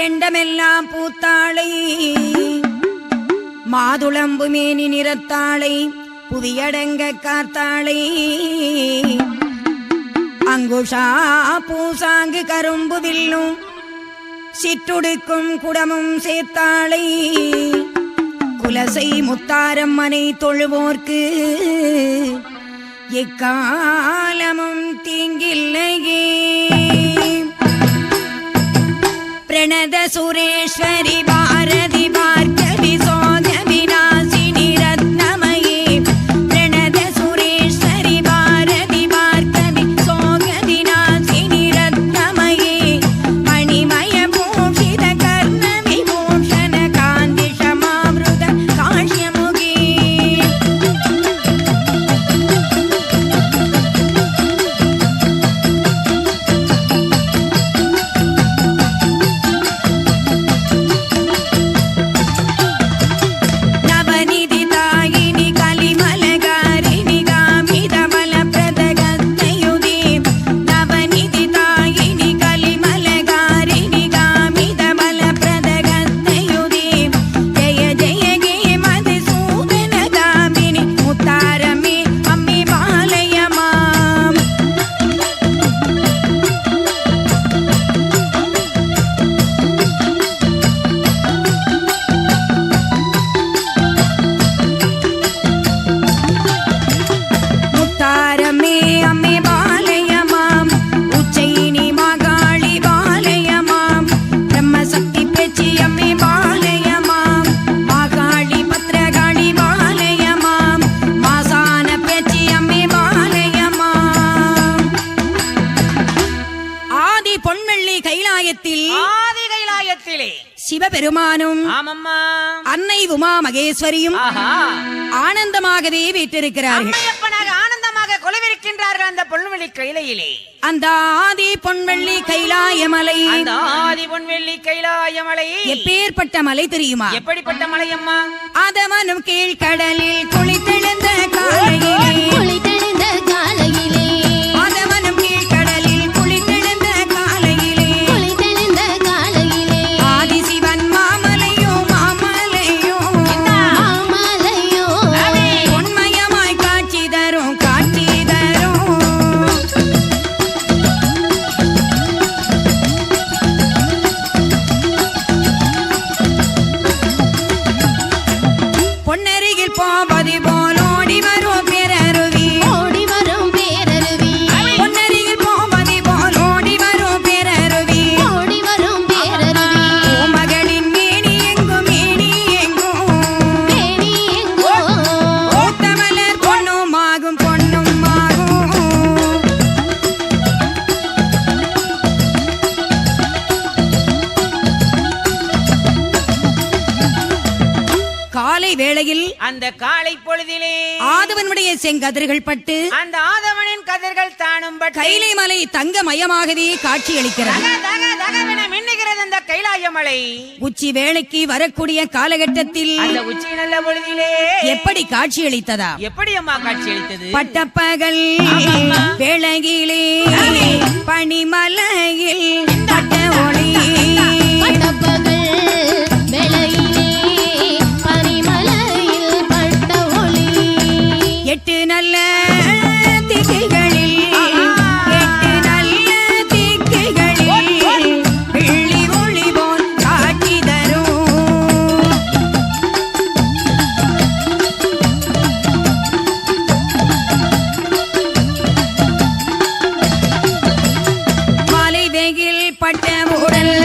ரெண்டமெல்லாம் பூத்தாளை மாதுளம்பு மேனி நிறத்தாளை புவியடங்க காத்தாளை அங்குஷா பூசாங்கு கரும்பு வில்லும் சிற்றுடுக்கும் குடமும் சேர்த்தாளை குலசை முத்தாரம்மனை தொழுவோர்க்கு எக்காலமும் தீங்கில்லையே. பிரணத சுரேஸ்வரி பாரதி பார்க்கவி சோக விநாசினி ரத்னமயே. பிரணத சுரேஸ்வரி பாரதி பார்க்கவி சோக விநாசினி ரத்னமயே. மணிமய பூஷித கர்ண விபூஷண காந்தி சமாவிருத காஷ்யமுகி. சிவபெருமானும் அன்னை உமா மகேஸ்வரியும் ஆனந்தமாகவே வீட்டிருக்கிறார்கள். ஆனந்தமாக கொலவிருக்கின்றார்கள் அந்த பொன்வெள்ளி கைலையிலே. அந்த ஆதி பொன்வெள்ளி கைலாயமலை. அந்த ஆதி பொன்வெள்ளி கைலாயமலை எப்பேற்பட்ட மலை தெரியுமா? எப்படிப்பட்ட மலை அம்மா? அதவனும் கீழ்கடலில் குளித்தெழுந்த காலையிலே. குளித்தெழுந்த காலையிலே. அதவனும் கீழ்கடலில் குளித்தெழுந்த காலையிலே. குளித்தெழுந்த காலையிலே. ஆதிசிவன் மாமலையோ மாமலையோ மாமலையோ பொன்மயமாய் காட்சி தரும் காட்சி தரும். பொன்னருகில் போவது போல் ஓடி வரும் பேரருவி. ஓடி வரும் பேரருவி. பொன்னருகில் போவது போல் ஓடி வரும் பேரருவி. ஓடி வரும் பேரருவி. மகளின் மேனி எங்கும் மேனி எங்கும் மேனி எங்கோ ஊத்தமலர் பொன்னும் ஆகும் பொன்னும் ஆகும். காலை வேளையில் அந்த காலை பொழுதிலே ஆதவனுடைய செங்கதிர்கள் பட்டு அந்த ஆதவனின் கதிர்கள் தானும் கைலை மலை தங்கமயமாகவே காட்சியளிக்கிறது. மின்னுகிறது அந்த கைலாய மலை. உச்சி வேளைக்கு வரக்கூடிய காலகட்டத்தில் அந்த உச்சி நல்ல பொழுதிலே எப்படி காட்சியளித்ததா? எப்படி அம்மா காட்சியளித்தது? பட்டப்பகல் வேளையிலே பனிமலையில் பட்ட ஒளி. பட்டப்பகல் வேளையிலே பனிமலையில் பட்ட ஒளி. எட்டு நல்ல திக்குகளில் எட்டு நல்ல திக்குகளில் வெள்ளி ஒளி போல் காட்சி தரும். மாலை வெயில் பட்ட உடல்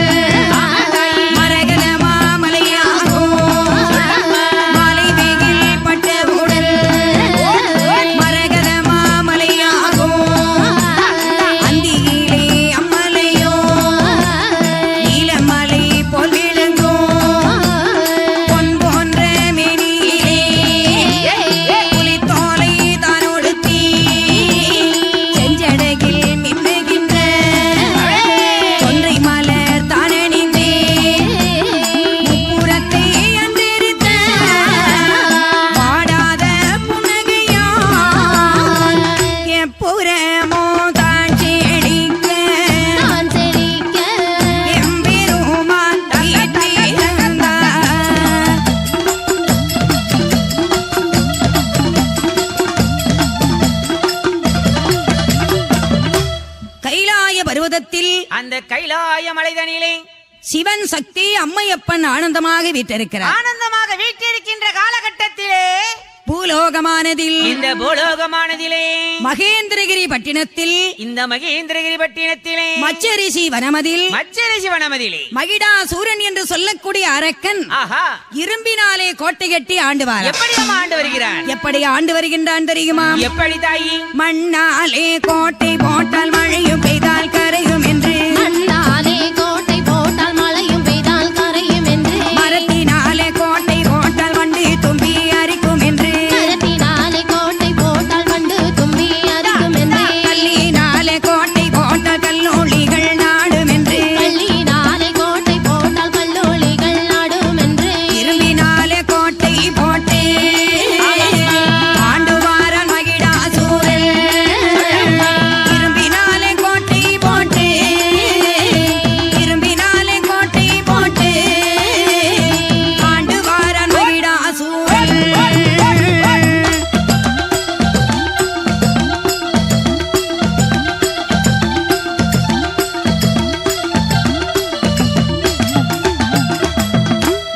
கைலாய மலைதனிலே சிவன் சக்தி அம்மையப்பன் ஆனந்தமாக வீற்றிருக்கிறார். ஆனந்தமாக வீட்டிருக்கின்ற காலகட்டத்திலே பூலோகமானதில் இந்த பூலோகமானதிலே மகேந்திரகிரி பட்டினத்தில் இந்த மகேந்திரகிரி பட்டினத்திலே மச்சரிஷி வனமதில் மச்சரிஷி வனமதிலே மகிடாசூரன் என்று சொல்லக்கூடிய அரக்கன் ஆஹா இரும்பினாலே கோட்டை கட்டி ஆண்டுவார். எப்படி ஆண்டு வருகிறான்? எப்படி ஆண்டு வருகின்றான் தெரியுமா? எப்படி தாயி? மண்ணாலே கோட்டை போட்டால் மழையும் பெய்தால் கரையும் என்று, மண்ணாலே கோட்டை போட்டால் மழையும் பெய்தால் கரையும் என்று, மரத்தினாலே கோட்டை போட்டால் வண்டு தும்பி அரிக்கும் என்று, மரத்தினாலே கோட்டை போட்டால் வண்டு தும்பி அரிக்கும் என்று, கல்லினாலே கோட்டை போட்டால் கல்லூளிகள் நாடும் என்று, கல்லினாலே கோட்டை போட்டால் கல்லூளிகள் நாடும் என்று, இரும்பினாலே கோட்டை போட்டே ஆண்டுவாரன் மகிடாசூரன். இரும்பினாலே கோட்டை போட்டே இரும்பினாலே கோட்டை போட்டே ஆண்டுவாரன் மகிடாசூரன்.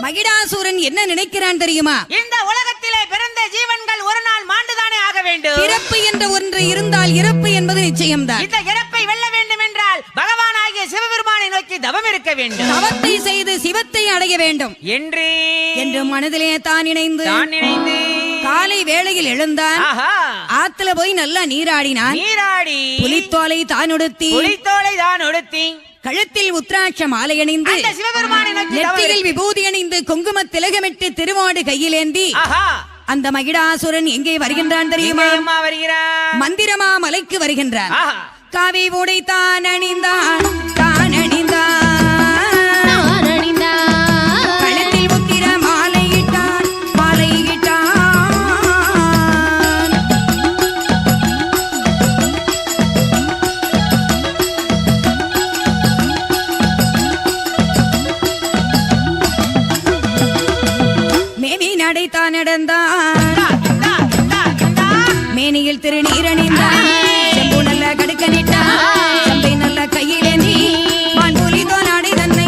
மகிடாசூரன் என்ன நினைக்கிறான் தெரியுமா? இந்த உலகத்திலே பிறந்த ஜீவன்கள் ஒரு நாள் மாண்டுதானே ஆக வேண்டும். பிறப்பு என்ற ஒன்று இருந்தால் இறப்பு என்பது நிச்சயம்தான். இந்த இறப்பை வெல்ல வேண்டும் என்றால் பகவானாகிய சிவபெருமானை நோக்கி தவம் இருக்க வேண்டும். தவத்தை செய்து சிவத்தை அடைய வேண்டும் என்று மனதிலே தான் இணைந்து காலை வேளையில் எழுந்தான். ஆஹா ஆத்துல போய் நல்லா நீராடினான். நீராடி புலித்தோலை தான் உடுத்தி புலித்தோலை தான் உடுத்தி கழுத்தில் உத்ராட்ச மாலை அணிந்து அந்த சிவபெருமானை நோக்கி தவம் நெற்றியில் விபூதி அணிந்து குங்கும திலகமிட்டு திருவாடு கையிலேந்தி ஆஹா அந்த மகிடாசுரன் எங்கே வருகின்றான் தெரியுமா? எங்கேயம்மா வருகிறான்? மந்திரமா மலைக்கு வருகின்றான். ஆஹா காவி உடை தான் அணிந்தான் தான் அணிந்தான் நான் அணிந்தார். கழுத்தில் உத்திர மாலையிட்டான் மாலையிட்டான். மேவி நடைத்தான் நடந்தான். மேனியில் திருநீரணிந்தான். செம்பு நல்ல கடுக்கனிட்டான். செம்பை நல்ல கையிலேந்தி மான்புலி தோலாடை தன்னை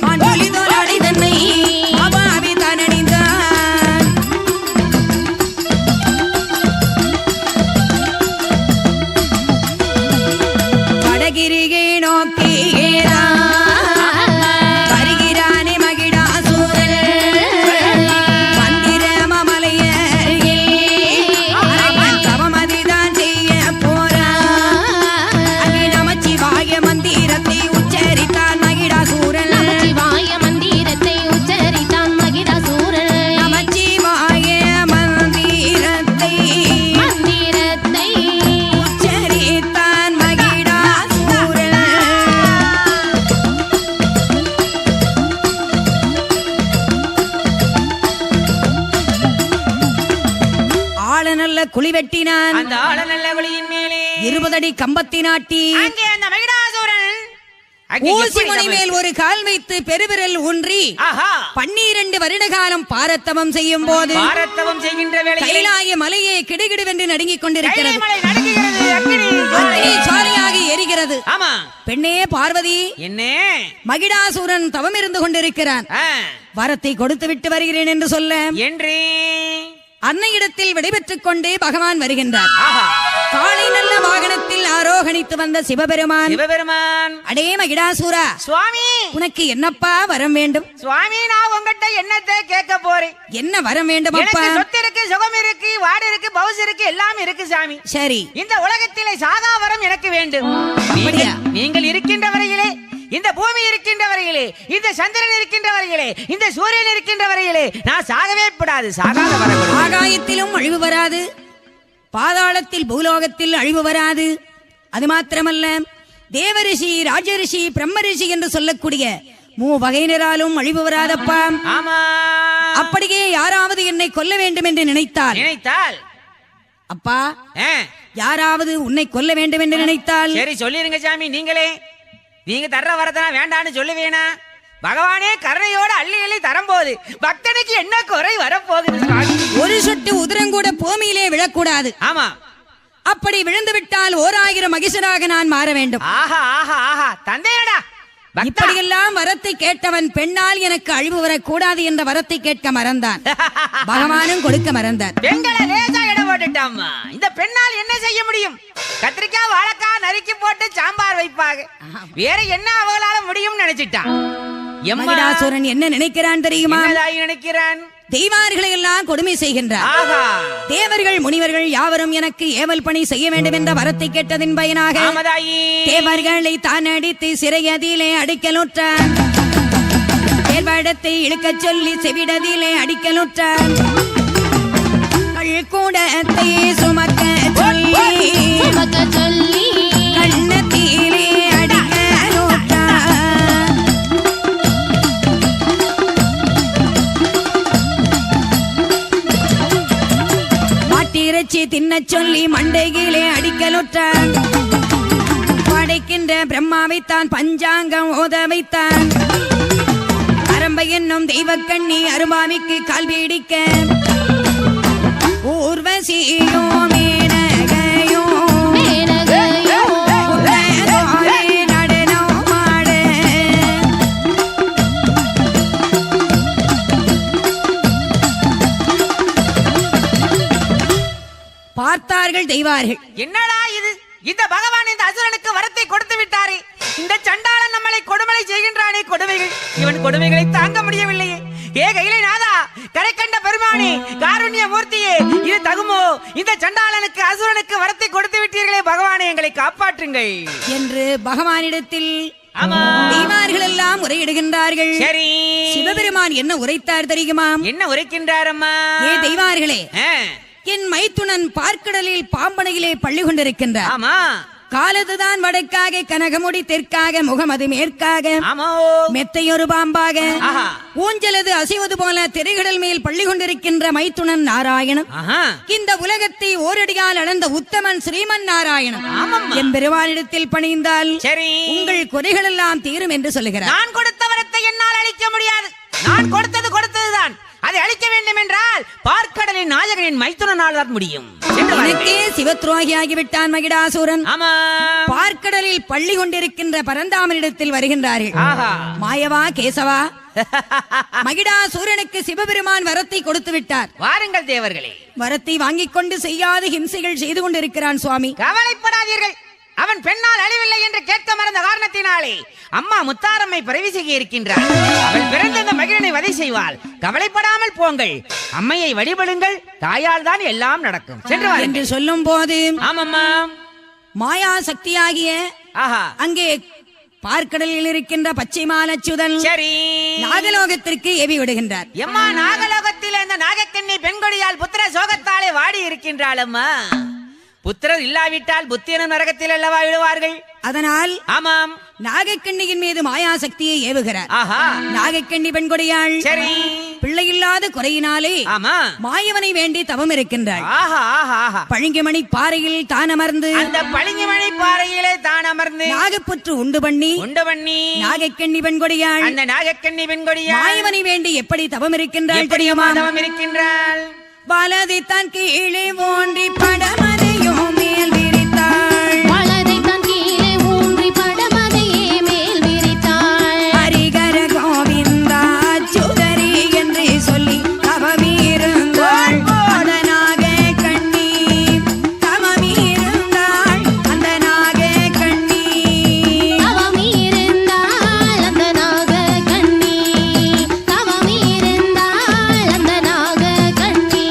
மான்புலி தோலாடை தன்னை அபாவி தான் அணிந்தான். வடகிரியை நோக்கி வருகிறானே மகிடாசூரன். மந்திரம மலையருகில் அவன் தவமதிதான் செய்ய போறான். அங்கே நமச்சிவாய மந்திரத்தை உச்சரித்தான் மகிடாசூரன். நமச்சிவாய மந்திரத்தை உச்சரித்தான் மகிடாசூரன். நமச்சிவாய மந்திரத்தை மந்திரத்தை உச்சரித்தான் மகிடாசூரன். ஆள நல்ல குழி வெட்டினான். அந்த ஆள நல்ல ஒளியின் மேலே 20 அடி கம்பத்தி நாட்டி அங்கே அந்த மகிடாசூரன் அங்கே ஊசி எப்படி மணி தவம்? மேல் ஒரு கால் வைத்து பெருவிரல் ஊன்றி ஆஹா 12 வருட காலம் பாரத்தவம் செய்யும் போது பாரத்தவம் செய்கின்ற வேளையில் கைலாய மலையே கிடுகிடுவென்று நடுங்கிக் கொண்டிருக்கிறது. கைலை மலை நடுங்குகிறது. அக்கினி ஜுவாலை. அக்கினி ஜுவாலையாக எரிகிறது. ஆமா பெண்ணே பார்வதி, என்ன மகிடாசூரன் தவம் இருந்து கொண்டிருக்கிறான். வரத்தை கொடுத்து விட்டு வருகிறேன் என்று சொல்ல என்று அன்னையிடத்தில் விடைபெற்றுக் கொண்டே பகவான் வருகின்றார். ஆஹா காலை நல்ல வாகனத்தில் ஆரோகணித்து வந்த சிவபெருமான், சிவபெருமான் அடே மகிடாசூரா, சுவாமி உனக்கு என்னப்பா வரம் வேண்டும்? சுவாமி நான் உங்ககிட்ட என்னத்தை கேட்க போறேன்? என்ன வரம் வேண்டும் அப்பா? எனக்கு சொத்து இருக்கு, சுகம் இருக்கு, வாடு இருக்கு, பவுஸ் இருக்கு, எல்லாம் இருக்கு சாமி. சரி, இந்த உலகத்திலே சாகா வரம் எனக்கு வேண்டும். அப்படியா? நீங்கள் இருக்கின்ற வரையிலே, இந்த பூமி இருக்கின்ற வரையிலே, இந்த சந்திரன் இருக்கின்ற வரையிலே, இந்த சூரியன் இருக்கின்ற வரையிலே நான் சாகவே கூடாது. சாகாத வரம் கொடு. ஆகாயத்திலும் அழிவு வராது, பாதாளத்தில் பூலோகத்தில் அழிவு வராது. அது மாத்திரமல்ல, தேவரிஷி, ராஜரிஷி, பிரம்மரிஷி என்று சொல்லக்கூடிய வகையினராலும் அழிவு வராதப்பா. ஆமா அப்படியே யாராவது என்னை கொல்ல வேண்டும் என்று நினைத்தால் அப்பா, யாராவது உன்னை கொல்ல வேண்டும் என்று நினைத்தால் சரி சொல்லிருங்க சாமி. நீங்க தர்ற வரதனா வேண்டான்னு சொல்லுவேனா? பகவானே கருணையோட அள்ளி அள்ளி தரும்போது பக்தனுக்கு என்ன குறை வரப்போகுது சுவாமி? ஒரு சொட்டு உதிரங்கூட பூமியிலே விழக்கூடாது. ஆமா, அப்படி விழுந்து விட்டால் 1000 மகிஷராக நான் மாற வேண்டும். ஆஹா ஆஹா ஆஹா தந்தையடா, இப்படியெல்லாம் வரத்தை கேட்டவன் பெண்ணால் எனக்கு அழிவு வரக்கூடாது என்ற வரத்தை கேட்க மறந்தான். பகவானும் கொடுக்க மறந்தார். பெண்களை லேசா இட போட்டுட்டாமா. இந்த பெண்ணால் என்ன செய்ய முடியும்? கத்திரிக்காய் வாழைக்காய் நறுக்கி போட்டு சாம்பார் வைப்பாங்க. வேற என்ன அவங்களால முடியும் நினைச்சிட்டான். மகிடாசுரன் என்ன நினைக்கிறான் தெரியுமா? நினைக்கிறான் தெய்வார்களை எல்லாம் கொடுமை செய்கின்றார். தேவர்கள் முனிவர்கள் யாவரும் எனக்கு ஏவல் பணி செய்ய வேண்டும் என்ற வரத்தை கேட்டதின் பயனாக தேவர்களை தான் அடித்து சிறையதிலே அடிக்கலுற்றான். தேர்வடத்தை இழுக்கச் சொல்லி செவிடதிலே அடிக்கலுற்றான். கள்கூடத்தை சுமக்க சொல்லி கண்ணத்திலே இறைச்சி தின்ன சொல்லி மண்டையிலே அடிக்கலுற்றான். படைக்கின்ற பிரம்மாவைத்தான் பஞ்சாங்கம் ஓத வைத்தான். அரம்பை என்னும் தெய்வக்கண்ணி அரும்பாவிக்கு கால் பீடிக்க ஊர்வசியோ மேனகையோ பார்த்தார்கள் தெய்வார்கள். என்னடா இது? இந்த பகவான் இந்த அசுரனுக்கு வரத்தை கொடுத்து விட்டாரே. இந்த சண்டாளன் நம்மளை கொடுமை செய்கின்றானே. கொடுமைகள், இவன் கொடுமைகளை தாங்க முடியவில்லையே. ஏ கைலை நாதா, கரை கண்ட பெருமானே, காருண்ய மூர்த்தியே, இது தகுமோ? இந்த சண்டாளனுக்கு அசுரனுக்கு வரத்தை கொடுத்து விட்டீர்களே பகவானே, எங்களை காப்பாற்றுங்கள் என்று பகவானிடத்தில் தெய்வார்கள் எல்லாம் உரையிடுகின்றார்கள். சரி, சிவபெருமான் என்ன உரைத்தார் தெரியுமா? என்ன உரைக்கின்றார் அம்மா? ஏ தெய்வார்களே, என் மைத்துனன் பார்க்கடலில் பாம்பனையிலே பள்ளி கொண்டிருக்கின்றார். ஆமா. காலதுதான் வடக்காக, கனகமுடி தெற்காக, முகமது மேற்காக, மெத்தையொரு பாம்பாக, ஊஞ்சலது அசைவது போல திரைகடல் மேல் பள்ளி கொண்டிருக்கின்ற மைத்துனன் நாராயணன். இந்த உலகத்தை ஓரடியால் அளந்த உத்தமன் ஸ்ரீமன் நாராயணன் எம்பெருமானிடத்தில் பணிந்தால் உங்கள் குறைகள் எல்லாம் தீரும் என்று சொல்லுகிறார். நான் கொடுத்த வரத்தை என்னால் அளிக்க முடியாது. நான் கொடுத்ததுதான். அதை அழிக்க வேண்டும் என்றால் பார்க்கடலின் நாயகனின் மைத்துனனால் தான் முடியும். எனக்கே சிவத்ரோகியாகிவிட்டான் மகிடாசூரன். பார்க்கடலில் பள்ளி கொண்டிருக்கின்ற பரந்தாமனிடத்தில் வருகின்றார்கள். மாயவா கேசவா, மகிடாசூரனுக்கு சிவபெருமான் வரத்தை கொடுத்து விட்டார். வாருங்கள் தேவர்களே. வரத்தை வாங்கிக் கொண்டு செய்யாத ஹிம்சைகள் செய்து கொண்டிருக்கிறான் சுவாமி. கவலைப்படாதீர்கள். அவன் பெண்ணால் அழிவில்லை என்று கேட்க மறந்த காரணத்தினாலே அம்மா முத்தாரம்மை பிறவி செய்ய இருக்கின்றாள். அவள் பிறந்த இந்த மகிழனை வதை செய்வாள். கவலைப்படாமல் போங்கள், அம்மையை வழிபடுங்கள், தாயால் தான் எல்லாம் நடக்கும் என்று சொல்லும் போது ஆமம்மா மாயா சக்தியாகிய அங்கே பார்க்கடலில் இருக்கின்ற பச்சை மாலச்சுதன் நாகலோகத்திற்கு ஏவி விடுகின்றார். எம்மா, நாகலோகத்தில் இந்த நாகக்கண்ணி பெண்கொடியால் புத்திர சோகத்தாலே வாடி இருக்கின்றாள். அம்மா, புத்திரர் இல்லாவிட்டால் புத்தியனும் நரகத்தில் அல்லவா விழுவார்கள். அதனால் ஆமாம், நாகக்கண்ணியின் மீது மாயா சக்தியை ஏவுகிறார். நாகக்கண்ணி பெண்கொடியாள் பிள்ளையில்லாத குறையினாலே மாயவனை வேண்டி தவம் இருக்கின்றாள். பளிங்குமணி பாறையில் தான் அமர்ந்து, அந்த பளிங்குமணி பாறையிலே தான் அமர்ந்து நாகப்புற்று உண்டு பண்ணி நாகக்கண்ணி பெண்கொடியாள், அந்த நாகக்கண்ணி பெண்கொடியாள் மாயவனை வேண்டி எப்படி தவம் இருக்கின்றாள் தெரியுமா? தவம் இருக்கின்றாள். வலதை தான் கீழே ஓன்றி படமதையும் மேல் விரித்தாள். வலதை தான் கீழே ஊன்றி படமதையே மேல் விரித்தாள். ஹரிகர கோவிந்தா சுதரி என்று சொல்லி தவமீருந்தாள். அந்த நாகக்கண்ணி தவமீருந்தாள். அந்த நாகக்கண்ணி தவமீருந்தாள். அந்த நாகக்கண்ணி தவமீருந்தாள். அந்த நாகக்கண்ணி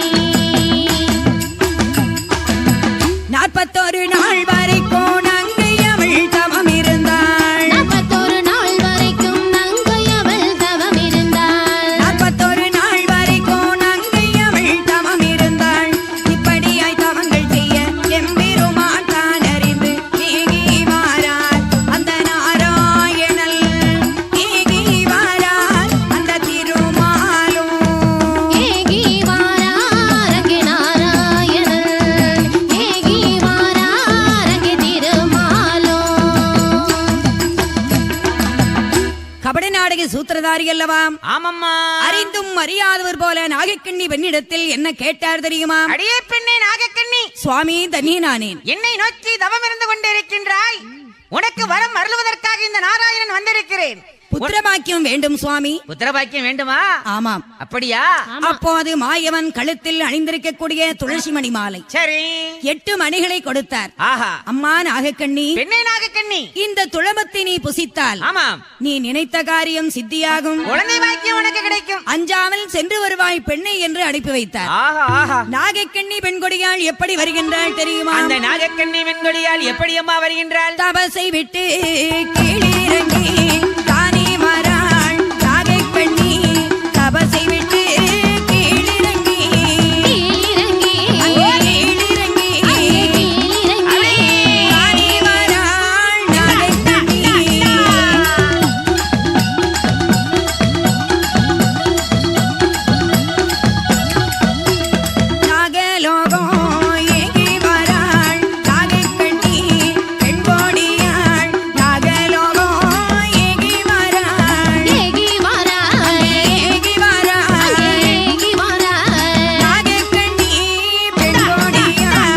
41 நாள் வரைக்கும் நங்கை அவள் தவம் இருந்தாள். 41 நாள் வரைக்கும் நங்கை அவள் தவம் இருந்தாள். 41 நாள் வரைக்கும் நங்கை அவள் தவம் இருந்தாள். இப்படியாய் தவங்கள் செய்ய எம்பெருமான் தான் அறிந்து நீங்கி வாரார். அந்த நாராயணல் நீங்கி வாரார். அந்த திருமாலும் ஏகி வாரார் அங்கே நாராயணன். ஏகி வாரார் அங்கே திருமாலோ. கபடி நாடக சூத்திரதாரி அல்லவாம். ஆமம்மா, அறிந்தும் அறியாதவர் போல நாகக்கண்ணி பெண்ணிடத்தில் என்ன கேட்டார் தெரியுமா? அடியே பெண்ணே நாகக்கண்ணி, சுவாமி தனியனானேன். என்னை நோக்கி தவம் இருந்து கொண்டிருக்கின்றாய். உனக்கு வரம் அருள்வதற்காக இந்த நாராயணன் வந்திருக்கிறேன். புத்திரபாக்கியம் வேண்டும் சுவாமி. புத்திரபாக்கியம் வேண்டுமா? ஆமாம். அப்படியா? அப்போது மாயவன் கழுத்தில் அணிந்திருக்கக்கூடிய துளசி மணி மாலை சரி 8 மணிகளை கொடுத்தார். ஆஹா. அம்மா நாகக்கண்ணி, பெண்ணே நாகக்கண்ணி, இந்த துளபத்தை நீ புசித்தால் ஆமாம் நீ நினைத்த காரியம் சித்தியாகும், குழந்தை பாக்கியம் உனக்கு கிடைக்கும், அஞ்சாமல் சென்று வருவாய் பெண்ணை என்று அனுப்பி வைத்தார். ஆஹா ஆஹா. நாகக்கண்ணி பெண்கொடியாள் எப்படி வருகின்றாள் தெரியுமா? அந்த நாகக்கண்ணி வெண்கொடியால் எப்படி அம்மா வருகின்றாள்? தபசை விட்டு கீழிறங்கி தானே வராள் நாகக்கண்ணி. தபசை விட்டு கீழிறங்கி அங்கே கீழிறங்கி தானே வராள் நாகக்கண்ணி. நாகலோகம் ஏகி வராள் நாகக்கண்ணி பெண்கொடியாள். நாகலோகம் ஏகி வராள் ஏகி வராள் நாகக்கண்ணி பெண்கொடியாள்.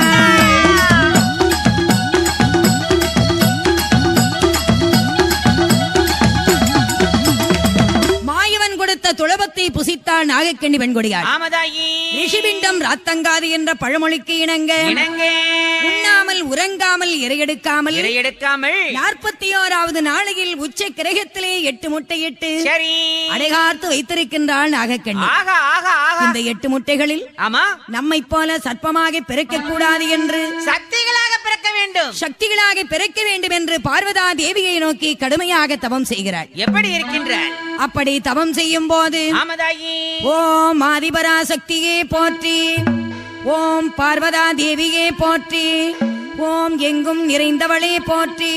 மாயவன் கொடுத்த துளபத்தை புசித்தாள் நாகக்கண்ணி பெண்கொடியாள். ஆமதாயி. ரிஷிபிண்டம் ராத்தங்காது என்ற பழமொழிக்கு இணங்க இணங்க. உண்ணாமல் உறங்காமல் இரையெடுக்காமல் இறை எடுக்காமல் 41வது நாளையில் உச்ச கிரகத்திலே 8 முட்டையிட்டு சரி அடைகாத்து வைத்திருக்கின்றாள் நாகக்கண்ணி. ஆகா ஆகா ஆகா. இந்த 8 முட்டைகளில் ஆமா நம்மை போல சர்ப்பமாக பிறக்க கூடாது என்று சக்திகளாக பிறக்க வேண்டும். சக்திகளாக பிறக்க வேண்டும் என்று பார்வதா தேவியை நோக்கி கடுமையாக தவம் செய்கிறாள். எப்படி இருக்கின்றாள்? அப்படி தவம் செய்யும் போது ஆமதாயி. ஓம் ஆதிபராசக்தியே போற்றி, ஓம் பார்வதா தேவியே போற்றி, ஓம் எங்கும் நிறைந்தவளே போற்றி,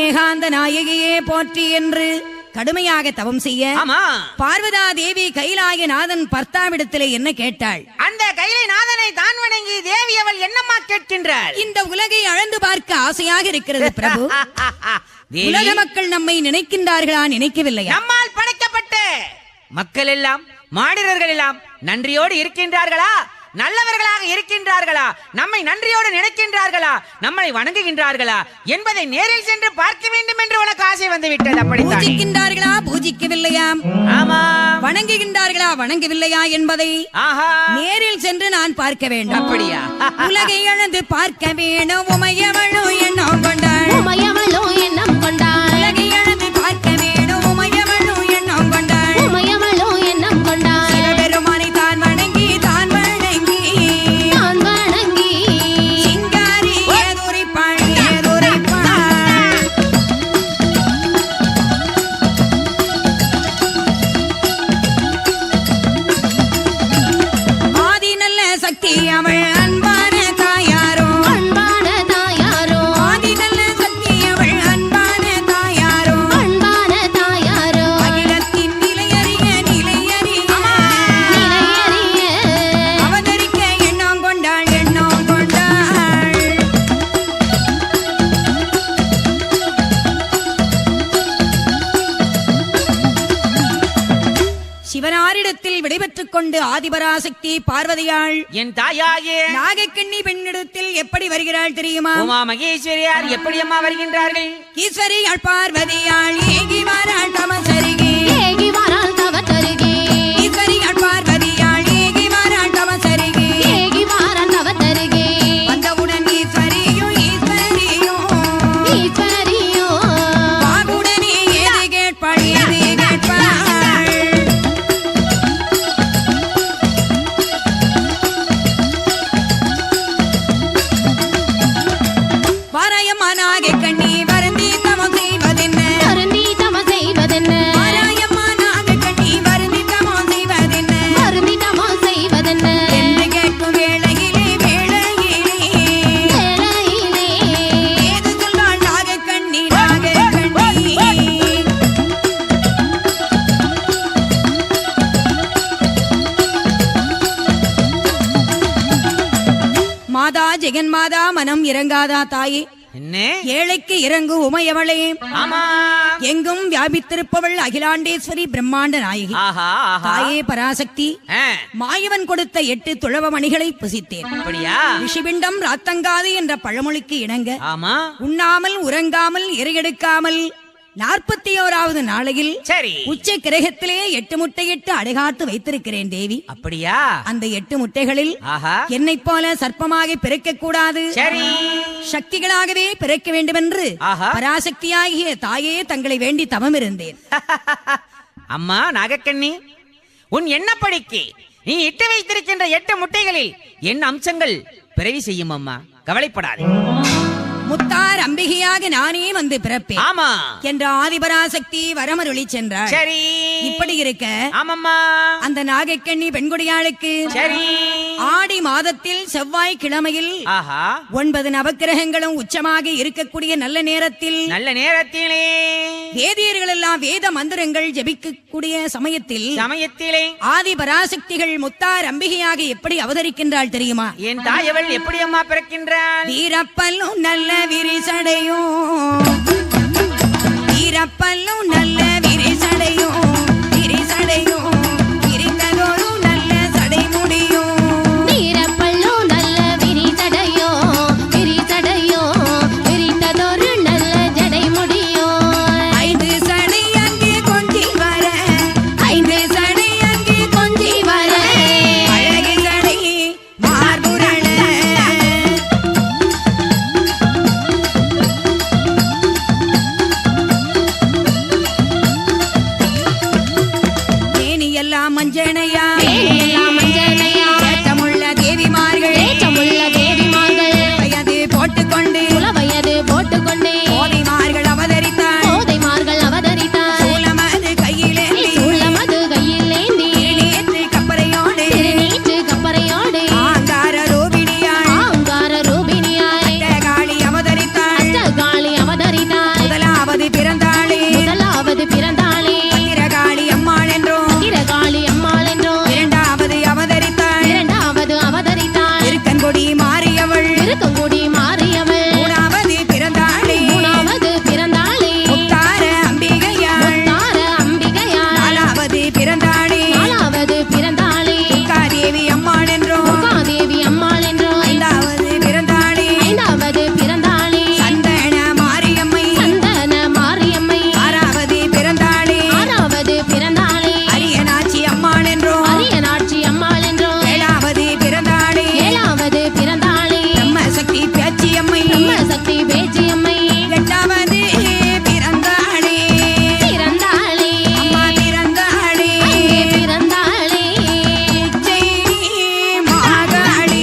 ஏகாந்த நாயகியே போற்றி என்று கடுமையாக தவம் செய்ய ஆமா. பார்வதா தேவி கைலாய நாதன் பர்த்தாவிடத்திலே என்ன கேட்டாள்? அந்த கைலை நாதனை தான் வணங்கி தேவி அவள் என்னம்மா கேட்கின்றாள்? இந்த உலகை அளந்து பார்க்க ஆசையாக இருக்கிறது பிரபு. தேவி, உலக மக்கள் நம்மை நினைக்கின்றார்களா நினைக்கவில்லையா? நம்மால் படைக்கப்பட்ட மக்கள் எல்லாம் மாடிரர்கள் எல்லாம் நன்றியோடு இருக்கின்றார்களா? நல்லவர்களாக இருக்கின்றார்களா? நம்மை நன்றியோடு நினைக்கின்றார்களா? நம்மை வணங்குகின்றார்களா என்பதை நேரில் சென்று பார்க்க வேண்டும் என்று உனக்கு ஆசை வந்து விட்டது. அப்படித்தான். பூஜிக்கின்றார்களா பூஜிக்கவில்லையா? ஆமா. வணங்குகின்றார்களா வணங்கவில்லையா என்பதை ஆஹா. நேரில் சென்று நான் பார்க்க வேண்டும். அப்படியா? உலகை அளந்து பார்க்க வேணும் உமையவளோ எண்ணம் கொண்டாள். உமையவளோ எண்ணம் கொண்டாள் உலகை அளந்து பார்க்க வேணும் உமையவளோ எண்ணம் கொண்டாள். உமையவளோ எண்ணம் கொண்டாள் சிவபெருமானை தான் வணங்கி சிங்காரி ஏதுரைப்பாள் ஏதுரைப்பாள். ஆதி நல்ல சக்தி அவள் அன்பான தாயாரோ அன்பான தாயாரோ ஆதி நல்ல சக்தி அவள் அன்பான தாயாரோ அன்பான தாயாரோ அகிலத்தின் நிலையறிய நிலையறிய நிலையறிய அவதரிக்க எண்ணம் கொண்டாள் எண்ணம் கொண்டாள். சிவனாரிடத்தில் விடைபெற்றுக் கொண்டு ஆதிபராசக்தி பார்வதியாள் என் தாயாயே நாகக்கண்ணி பெண்ணிடத்தில் எப்படி வருகிறாள் தெரியுமா? உமா மகேஸ்வரியார் எப்படி அம்மா வருகின்றார்கள்? ஈஸ்வரியாள் பார்வதியாள் ஏகி வாராள் தமசருகே. ஏகி வாராள் தவத்தருகே ஈஸ்வரியாள் பார்வதியாள் ஏகி வாராள் தமசருகே. ஏகி வாராள் தவத்தருகே வந்தவுடன் ஈஸ்வரியும் ஈஸ்வரியும் ஈஸ்வரியோ வாகுடனே ஏது கேட்பாள் ஏது கேட்பாள். வாராயம்மா நாகக்கண்ணி வருந்தி தவம் செய்வதென்ன? வருந்தி தவம் செய்வதென்ன? வாராயம்மா நாகக்கண்ணி வருந்தி தவம் செய்வதென்ன? வருந்தி தவம் செய்வதென்ன? என்று கேட்கும் வேளையிலே வேளையிலே ஏது சொல்வாள் நாகக்கண்ணி நாகக்கண்ணி. மாதா ஜெகன் மாதா மனம் இறங்காதா தாயே? என்ன ஏழைக்கு இறங்கு உமையவளே, ஆமா எங்கும் வியாபித்திருப்பவள் அகிலாண்டேஸ்வரி பிரம்மாண்ட நாயகி, ஆஹா ஆஹா தாயே பராசக்தி. ஆ, மாயவன் கொடுத்த 8 துளவ மணிகளை புசித்தேன். அப்படியா ரிஷிபிண்டம் ராத்தங்காது என்ற பழமொழிக்கு இணங்க ஆமா உண்ணாமல் உறங்காமல் இறையெடுக்காமல் 41வது நாளையில் சரி உச்ச கிரகத்திலே 8 முட்டையிட்டு அடைகாத்து வைத்திருக்கிறேன் தேவி. அப்படியா அந்த 8 முட்டைகளில் ஆஹா என்னைப் போல சர்ப்பமாக பிறக்க கூடாது, சரி சக்திகளாகவே பிறக்க வேண்டுமென்று ஆஹா. பராசக்தியாகிய தாயே தங்களை வேண்டி தவம் இருந்தேன். அம்மா நாகக்கண்ணி, உன் எண்ணப்படிக்கு நீ இட்டு வைத்திருக்கின்ற 8 முட்டைகளில் என் அம்சங்கள் பிறவி செய்யும் அம்மா, கவலைப்படாதே. முத்தார் அம்பிகையாக நானே வந்து பிறப்பேன் ஆமா என்ற ஆதிபராசக்தி வரமருளி சென்றார். சரி இப்படி இருக்க ஆமாம்மா அந்த நாகைக்கண்ணி பெண்குடியாளுக்கு சரி ஆடி மாதத்தில் செவ்வாய் கிழமையில் ஆஹா 9 நவக்கிரகங்களும் உச்சமாக இருக்கக்கூடிய நல்ல நேரத்தில் நல்ல நேரத்திலே வேதியர்கள் எல்லாம் வேத மந்திரங்கள் ஜபிக்கக்கூடிய சமயத்திலே ஆதி பராசக்திகள் முத்தார் அம்பிகையாக எப்படி அவதரிக்கின்றாள் தெரியுமா? என் தாயவள் எப்படி அம்மா பிறக்கின்றாள்? வீரப்பல்லும் நல்ல விரிசடையும், வீரப்பல்லும் நல்ல விரிசடையும், விரிசடையும் விரிந்ததொரு நல்ல சடை முடியும். வீரப்பல்லோ நல்ல விரிசடையோ, விரிசடையோ விரிந்ததொரு நல்ல ஜடை முடியோ. 5 சடை அங்கே கொஞ்சி வர, 5 சடை அங்கே கொஞ்சி வர, அழகு சடை மார்புரண. எல்லாம் மஞ்சனையா, எல்லாம் மஞ்சனையா, ஏற்றமுள்ள தேவிமார்கள், ஏற்றமுள்ள தேவிமார்கள் வயது போட்டுக்கொண்டு குலவயது போட்டுக்கொண்டே கோதைமார்கள் அவதரித்தார். கோதைமார்கள் அவதரித்தார். சூலமது கையிலேந்தி, சூலமது கையில் ஏந்தி திருநீற்று கப்பரையோடு, திருநீற்று கப்பரையோடு ஆங்கார ரூபிணியாள் ஆங்கார ரூபிணியாய் அஷ்டகாளி அவதரித்தாள். அஷ்டகாளி அவதரித்தாள். முதலாவது பிறந்தாளே முதலாவது பிறந்தாளே பத்திரகாளி அம்மாள் என்றும், திரகாளி அம்மாள் என்றும் இரண்டாவது அவதரித்தாள் இரண்டாவது அவதரித்தாள். இருக்கன்கொடி மாறியவள், இருக்கங்குடி மாறியவள் மூணாவது பிறந்தாளே மூணாவது பிறந்தாளே முத்தார அம்பிகையாள், முத்தார அம்பிகையாள். நாலாவது பிறந்தாளே நாலாவது பிறந்தாளே துர்காதேவி அம்மாள் என்றும், துர்காதேவி அம்மாள் என்றும் ஐந்தாவது பிறந்தாளே ஐந்தாவது பிறந்தாளே சந்தன மாரியம்மை, சந்தன மாரியம்மை. ஆறாவது பிறந்தாளே ஆறாவது பிறந்தாளே அரியனாச்சி அம்மாள் என்றும், அரியநாட்சி அம்மாள் என்றும் ஏழாவது பிறந்தாளே ஏழாவது பிறந்தாளே பிரம்மசக்தி பேச்சியம்மை, பிரம்மசக்தி பேச்சியம்மை. எட்டாவது பிறந்தாளே பிறந்தாளே அம்மா பிறந்தாளே அங்கே பிறந்தாளே ஜெய் மாகாளி.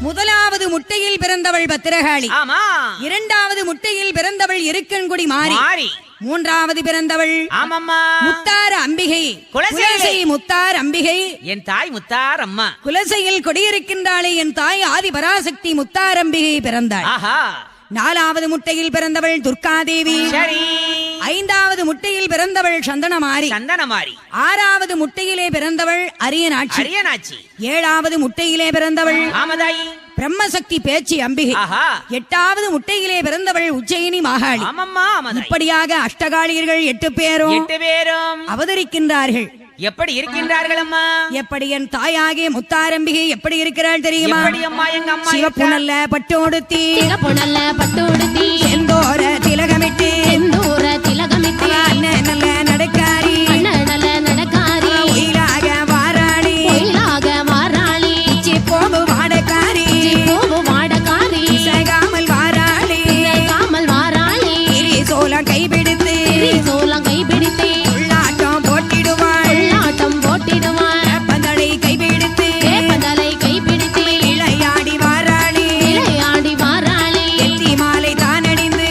முதலாவது முட்டையில் பிறந்தவள் பத்திரகாளி, ஆமா இரண்டாவது முட்டையில் பிறந்தவள் இருக்கன்குடி மாறி, மாறி மூன்றாவது பிறந்தவள் ஆமாம்மா முத்தார அம்பிகை, குலசை. குலசை முத்தார் அம்பிகை. என் தாய் முத்தார் அம்மா. குலசையில் கொடியிருக்கின்றாளே என் தாய் ஆதி பராசக்தி முத்தார் அம்பிகை பிறந்தாள். ஆஹா நாலாவது முட்டையில் பிறந்தவள் துர்காதேவி, சரி ஐந்தாவது முட்டையில் பிறந்தவள் சந்தனமாரி, சந்தனமாரி, ஆறாவது முட்டையிலே பிறந்தவள் அரியநாட்சி, அரியனாச்சி, ஏழாவது முட்டையிலே பிறந்தவள் ஆமதாயி, பிரம்மசக்தி பேச்சி அம்பிகை, ஆஹா எட்டாவது முட்டையிலே பிறந்தவள் உஜ்ஜயினி மாகாளி. ஆமம்மா ஆமதாயி. இப்படியாக அஷ்டகாளியர்கள் 8 பேரும் 8 பேரும் அவதரிக்கின்றார்கள். எப்படி இருக்கின்றார்கள் அம்மா? எப்படி என் தாயாகிய முத்தாரம்பிகை எப்படி இருக்கிறாள் தெரியுமா? எப்படி அம்மா எங்க அம்மா சிவப்பு இருக்கா? நல்ல பட்டோடுத்தி, சிகப்பு நல்ல பட்டு உடுத்தி செந்தோர திலகமிட்டு, செந்தூர திலகமிட்டு அண்ணன் நல்ல நடக்காரி, அண்ணன் நல்ல நடக்காரி ஒயிலாக வாராளி, ஒயிலாக வாராளி போகு வாடக்காரி, பூவு வாடக்காரி இசைகாமல் வாராளி, காமல் வாராளி சோளம் கைபிடித்து சோளம் கைப்பிடித்தே உள்ளாட்டம் போட்டிடுவாள், உள்ளாட்டம் போட்டிடுவாள். பந்தளை கைபிடித்து வேப்பந்தலை கைப்பிடித்தே விளையாடி வாராளி, விளையாடி வாராளி வெற்றி மாலை தானடிந்து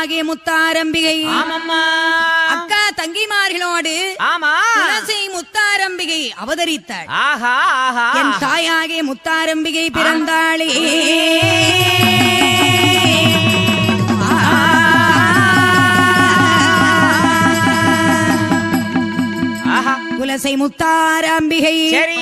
தாயாகிய முத்தாரம்பிகை ஆமம்மா அக்கா தங்கிமார்களோடு ஆமா துளசி முத்தாரம்பிகை அவதரித்தாள். ஆஹா ஆஹா என் தாயாகிய முத்தாரம்பிகை பிறந்தாளே. ஆஹா துளசி முத்தாரம்பிகை சரி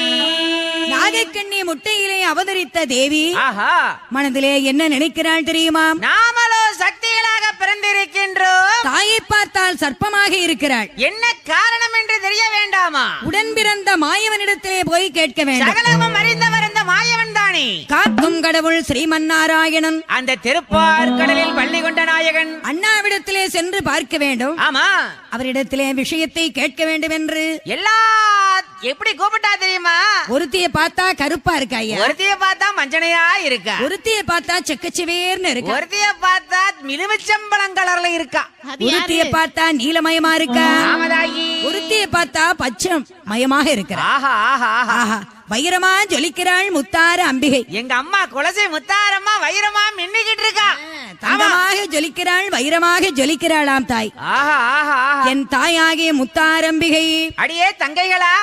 நாகக்கண்ணி முட்டையிலே அவதரித்த தேவி ஆஹா மனதிலே என்ன நினைக்கிறாள் தெரியுமா? நாமளோ சக்திகளாக பிறந்திருக்கின்றோம். தாயை பார்த்தால் சர்ப்பமாக இருக்கிறாள். என்ன காரணம் என்று தெரிய வேண்டாமா? உடன் பிறந்த மாயவனிடத்திலே போய் கேட்க வேண்டும். சகலமும் அறிந்தவர் இந்த மாயவன் தானே. காக்கும் கடவுள் ஸ்ரீமன்னாராயணன் அந்த திருப்பார் கடலில் பள்ளி கொண்ட நாயகன் அண்ணாவிடத்திலே சென்று பார்க்க வேண்டும். ஆமா அவரிடத்திலே விஷயத்தை கேட்க வேண்டும் என்று எல்லா எப்படி கூப்பிட்டா தெரியுமா? ஒருத்திய பார்த்தா கருப்பா இருக்கா ஐயா, ஒருத்திய பார்த்தா மஞ்சனையா இருக்கா, ஒருத்திய பார்த்தா செக்கச்சிவேர்னு இருக்கா, ஒருத்திய பார்த்தா மினுமிச்சம்பளம் கலர்ல இருக்கா, ஒருத்திய பார்த்தா நீலமயமா இருக்கா, ஆமதாயி ஒருத்திய பார்த்தா பச்சை மயமாக இருக்கிறா. ஆஹா ஆஹா ஆஹா ஆஹா வைரமா ஜொலிக்கிறாள் முத்தார அம்பிகை. எங்க அம்மா குலசை முத்தாரம்மா வைரமா மின்னிக்கிட்டு இருக்கா. தங்கமாக ஜொலிக்கிறாள் வைரமாக ஜொலிக்கிறாளாம் தாய். ஆஹா ஆஹா ஆஹா என் தாயாகிய முத்தாரம்பிகை. அடியே தங்கைகளா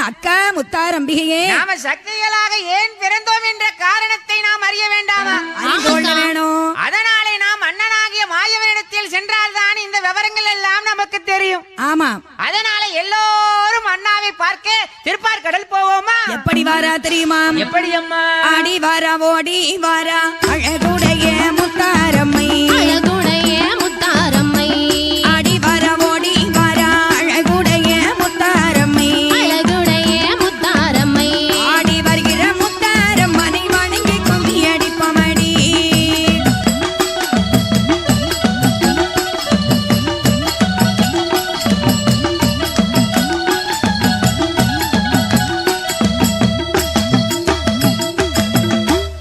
அக்கா முத்தாரம்பிகையே, நாம சக்திகளாக ஏன் பிறந்தோம் என்ற காரணத்தை நாம் அறிய வேண்டாமா? அறிந்து கொள்ள வேணும். அதனாலே நாம் அண்ணனாகிய மாயவனிடத்தில் சென்றால்தான் இந்த விவரங்கள் எல்லாம் நமக்கு தெரியும். ஆமா, அதனால எல்லோரும் அண்ணாவை பார்க்க திருப்பார் கடல் போவோமா? எப்படி வாரா தெரியுமா? எப்படி அம்மா? ஆடி வாரா ஓடி வாரா அழகுடைய முத்தாரம்மை, அழகுடைய முத்தாரம்மை, ஆடி வாரா ஓடி வாரா அழகுடைய முத்தாரம்மை, அழகுடைய முத்தாரம்மை, ஆடி வருகிற முத்தாரம்மனை வணங்கி கும்மி அடிப்பமடி.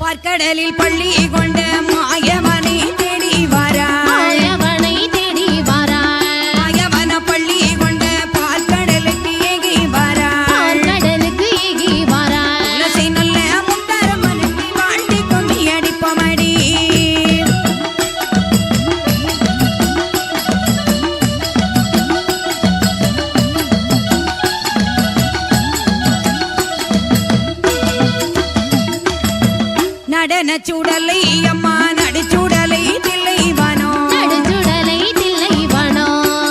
பார்க்கடலில் பள்ளி கொண்ட மாயவனை தேடி வாரா, மாயவனை தேடி வாராள், மாயவன பள்ளி கொண்ட பார்க்கடலுக்கு ஏகி வாரா, கடலுக்கு ஏகி வாராள், துளசி நல்ல முத்தாரம்மனுக்கு வாழ்த்தி கும்மி அடிப்பமடி. நடன சுடலை அம்மா நடுச்சுடலை தில்லைவனோ, நடுச்சுடலை தில்லைவனோ,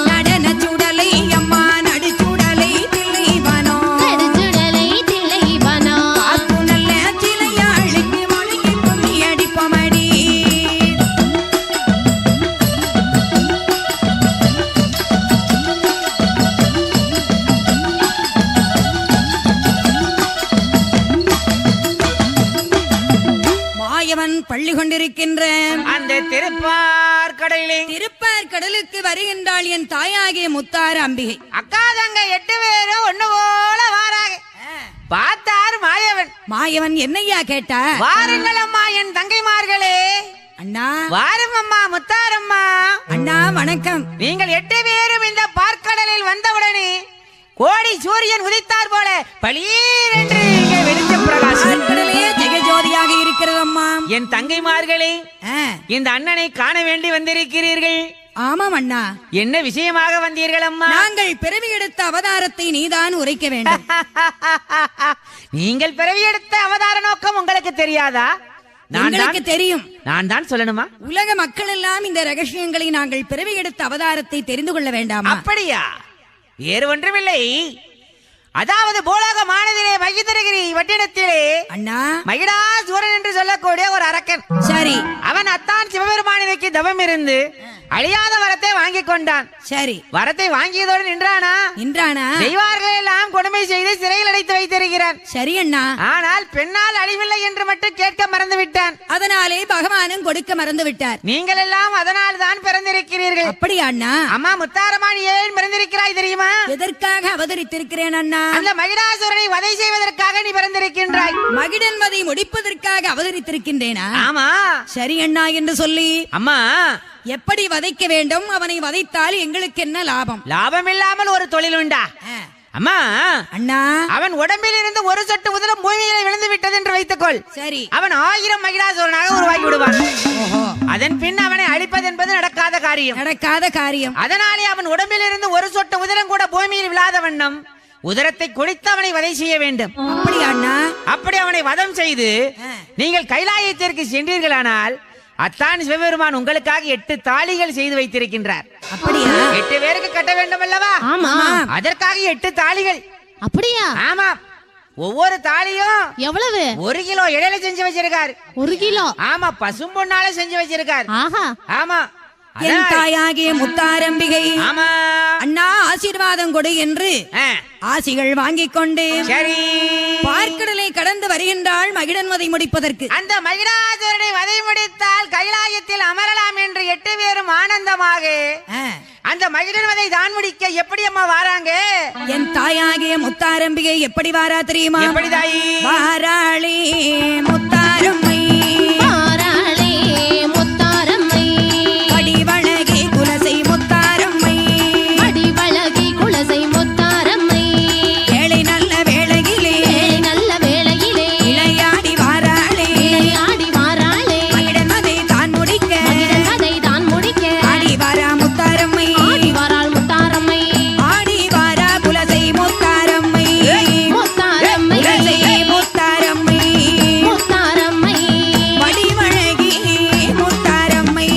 நடன சுடலை அம்மா நடுச்சுடலை தில்லைவனோ, நடுச்சுடலை தில்லைவனோ, காத்து நல்ல சிலையாளுக்கு வணங்கி கும்மி அடிப்பமடி. மாயவன் பள்ளி கொண்டிருக்கின்ற அந்த திருப்பார் கடலிலே திருப்பார் கடலுக்கு வருகின்றாள் என் தாயாகிய முத்தார அம்பிகை. அக்கா தங்க 8 பேரும் ஒண்ணு போல வாராங்க. பார்த்தார் மாயவன். மாயவன் என்னையா கேட்டா? வாருங்கள் அம்மா என் தங்கைமார்களே, அண்ணா வாரும் அம்மா முத்தாரம்மா. அண்ணா வணக்கம். நீங்கள் 8 பேரும் இந்த பார்க்கடலில் வந்தவுடனே கோடி சூரியன் உதித்தார் போல பளீரென்று இங்கே வெளிச்சம் பிரகாசம். கடலே ஜெகஜோதியாக இருக்கிறது அம்மா. என் தங்கைமார்களே, இந்த அண்ணனை காண வேண்டி வந்திருக்கிறீர்கள். ஆமாம் அண்ணா. என்ன விஷயமாக வந்தீர்கள் அம்மா? நாங்கள் பிறவி எடுத்த அவதாரத்தை நீதான் உரைக்க வேண்டும். நீங்கள் பிறவி எடுத்த அவதார நோக்கம் உங்களுக்கு தெரியாதா? எங்களுக்கு தெரியும். நான் தான் சொல்லணுமா? உலக மக்கள் எல்லாம் இந்த ரகசியங்களை நாங்கள் பிறவி எடுத்த அவதாரத்தை தெரிந்து கொள்ள வேண்டாமா? அப்படியா? வேறு ஒன்றுமில்லை. அதாவது பூலோக மானதிலே மகிதரகிரி வட்டிடத்திலே அண்ணா மகிடாசூரன் என்று சொல்லக்கூடிய ஒரு அரக்கன். சரி, அவன் அத்தான் சிவபெருமானிற்கு தவம் இருந்து அழியாத வரத்தை வாங்கி கொண்டான். சரி, வரத்தை வாங்கியதோடு நின்றானா? நின்றானா? தெய்வார்கள் எல்லாம் கொடுமை செய்து சிறையில் அடைத்து வைத்திருக்கிறான். சரி அண்ணா. ஆனால் பெண்ணால் அழிவில்லை என்று மட்டும் கேட்க மறந்து விட்டான். அதனாலே பகவானும் கொடுக்க மறந்து விட்டார். நீங்கள் எல்லாம் அதனால் தான் பிறந்திருக்கிறீர்கள். அப்படியா அண்ணா? அம்மா முத்தாரமான் ஏன் பிறந்திருக்கிறாய் தெரியுமா? எதற்காக அவதரித்திருக்கிறேன் அண்ணா? அந்த மகிடாசுரனை வதை செய்வதற்காக நீ பிறந்திருக்கின்றாய். மகிடன் வதை முடிப்பதற்காக அவதரித்திருக்கின்றேனா? ஆமா. சரி அண்ணா என்று சொல்லி அம்மா எப்படி வதைக்க வேண்டும், அவனை வதைத்தால் எங்களுக்கு என்ன லாபம்? லாபம் இல்லாமல் ஒரு தொழில் உண்டா? அம்மா அண்ணா அவன் உடம்பில் இருந்து ஒரு சொட்டு உதிரம் பூமியிலே விழுந்து விட்டது என்று வைத்துக்கொள். சரி. அவன் 1000 மகிடாசுரனாக உருவாக்கி விடுவான். ஓஹோ. அதன் பின் அவனை அழிப்பது என்பது நடக்காத காரியம். நடக்காத காரியம். அதனாலே அவன் உடம்பில் இருந்து ஒரு சொட்டு உதிரம் கூட பூமியில் விழாத வண்ணம் உதிரத்தை குடித்து அவனை வதை செய்ய வேண்டும். அப்படியா அண்ணா? அப்படி அவனை வதம் செய்து நீங்கள் கைலாயத்திற்கு சென்றீர்களானால் அத்தான் சிவபெருமான் உங்களுக்காக 8 தாலிகள் செய்து வைத்திருக்கின்றார். அப்படியா? 8 பேருக்கு கட்ட வேண்டும் அல்லவா? ஆமா. அதற்காக 8 தாலிகள். அப்படியா? ஆமா. ஒவ்வொரு தாலியும் எவ்வளவு? 1 கிலோ எடையில செஞ்சு வச்சிருக்காரு. 1 கிலோ? ஆமா, பசும்பொன்னால செஞ்சு வச்சிருக்காரு. ஆஹா. ஆமா. என் தாயாகிய முத்தாரம்பிகை ஆமா அண்ணா ஆசீர்வாதம் கொடு என்று ஆசிகள் வாங்கிக் கொண்டு சரி பார்க்கடலை கடந்து வருகின்றாள் மகிடன் வதை முடிப்பதற்கு. அந்த மகிடாசுரனை வதை முடித்தால் கைலாயத்தில் அமரலாம் என்று 8 பேரும் ஆனந்தமாக அந்த மகிடன் வதை தான் முடிக்க எப்படி அம்மா வாராங்க? என் தாயாகிய முத்தாரம்பிகை எப்படி வாரா தெரியுமா? எப்படி தாயி? வாராளே முத்தாரம்மை வாராளே முத்தாரம்மை வடிவழகி குலசை முத்தாரம்மை வடிவழகி குலசை முத்தாரம்மை வேளை நல்ல வேளையிலே நல்ல வேளையிலே விளையாடி வாராளே விளையாடி வாராளே மகிடன் வதை தான் முடிக்க அதை தான் முடிக்க ஆடி வாரா முத்தாரம்மை ஆடி வாராள் முத்தாரம்மை ஆடி வாரா குலசை முத்தாரம்மை முத்தாரம்மை குலசை முத்தாரம்மை முத்தாரம்மை வடிவழகி முத்தாரம்மை.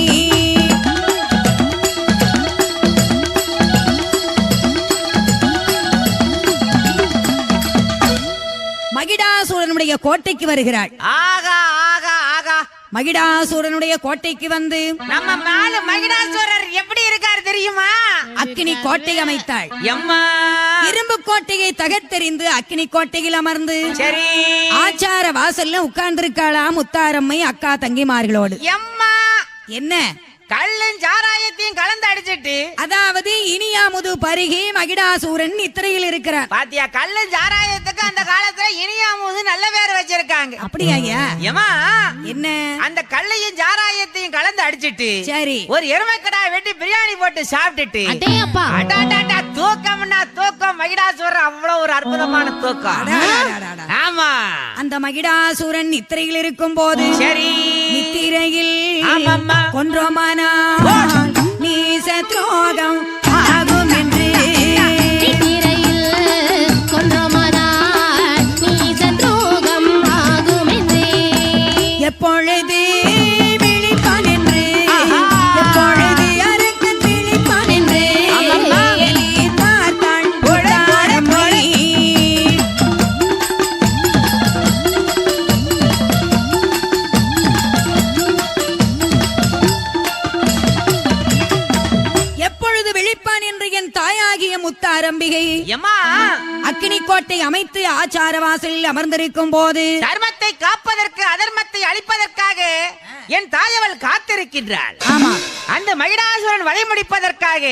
மகிடாசூரனுடைய கோட்டைக்கு வருகிறாள். ஆகா ஆகா ஆகா மகிடாசூரனுடைய கோட்டைக்கு வந்து நம்ம மேல மகிடாசுரர் எப்படி இருக்காரு தெரியுமா? அக்கினி கோட்டை அமைத்தாள். எம்மா இரும்பு கோட்டையை தகர்த்தெறிந்து அக்கினி கோட்டையில் அமர்ந்து சரி ஆச்சார வாசல்ல உட்கார்ந்திருக்காளா முத்தாரம்மை அக்கா தங்கிமார்களோடு. எம்மா என்ன? கள்ளும் சாராயத்தையும் கலந்து அடிச்சிட்டு அதாவது இனியாமுது பருகி மகிடாசூரன் நித்திரையில் இருக்கிறார். பாத்தியா, கள்ளும் சாராயத்துக்கு அந்த காலத்துல இனியாமுது நல்ல பேர் வச்சிருக்காங்க. அப்படியா ஐயா? ஏமா என்ன? அந்த கள்ளையும் சாராயத்தையும் கலந்து அடிச்சிட்டு சரி ஒரு எருமைக்கடா வெட்டி பிரியாணி போட்டு சாப்பிட்டுட்டு அடே அப்பா அடாடாடா தூக்கம்னா தூக்கம். மகிடாசுரர் அவ்வளவு ஒரு அற்புதமான தூக்கம். அடாடாடாடா. ஆமா. அந்த மகிடாசூரன் நித்திரையில் இருக்கும் போது சரி நித்திரையில் ஆமாம்மா. கொன்றோமானால் நீச துரோகம் ஆகும் என்று திரையில் கொன்றோமானால் நீச துரோகம் ஆகுமென்றே எப்பொழுது விழிப்பான் என்று எப்பொழுது அரக்கன் விழிப்பான் என்று எலி பார்த்தாள் முத்தாரம்மை. எப்பொழுது விழிப்பான் என்று என் தாயாகிய முத்தாரம்பிகை எம்மா அக்கினி கோட்டை அமைத்து ஆச்சார வாசலில் அமர்ந்திருக்கும் போது தர்மத்தை காப்பதற்கு அதர்மத்தை அழிப்பதற்காக என் தாயவள் காத்திருக்கின்றாள். ஆமா அந்த மகிடாசுரன் வழி முடிப்பதற்காக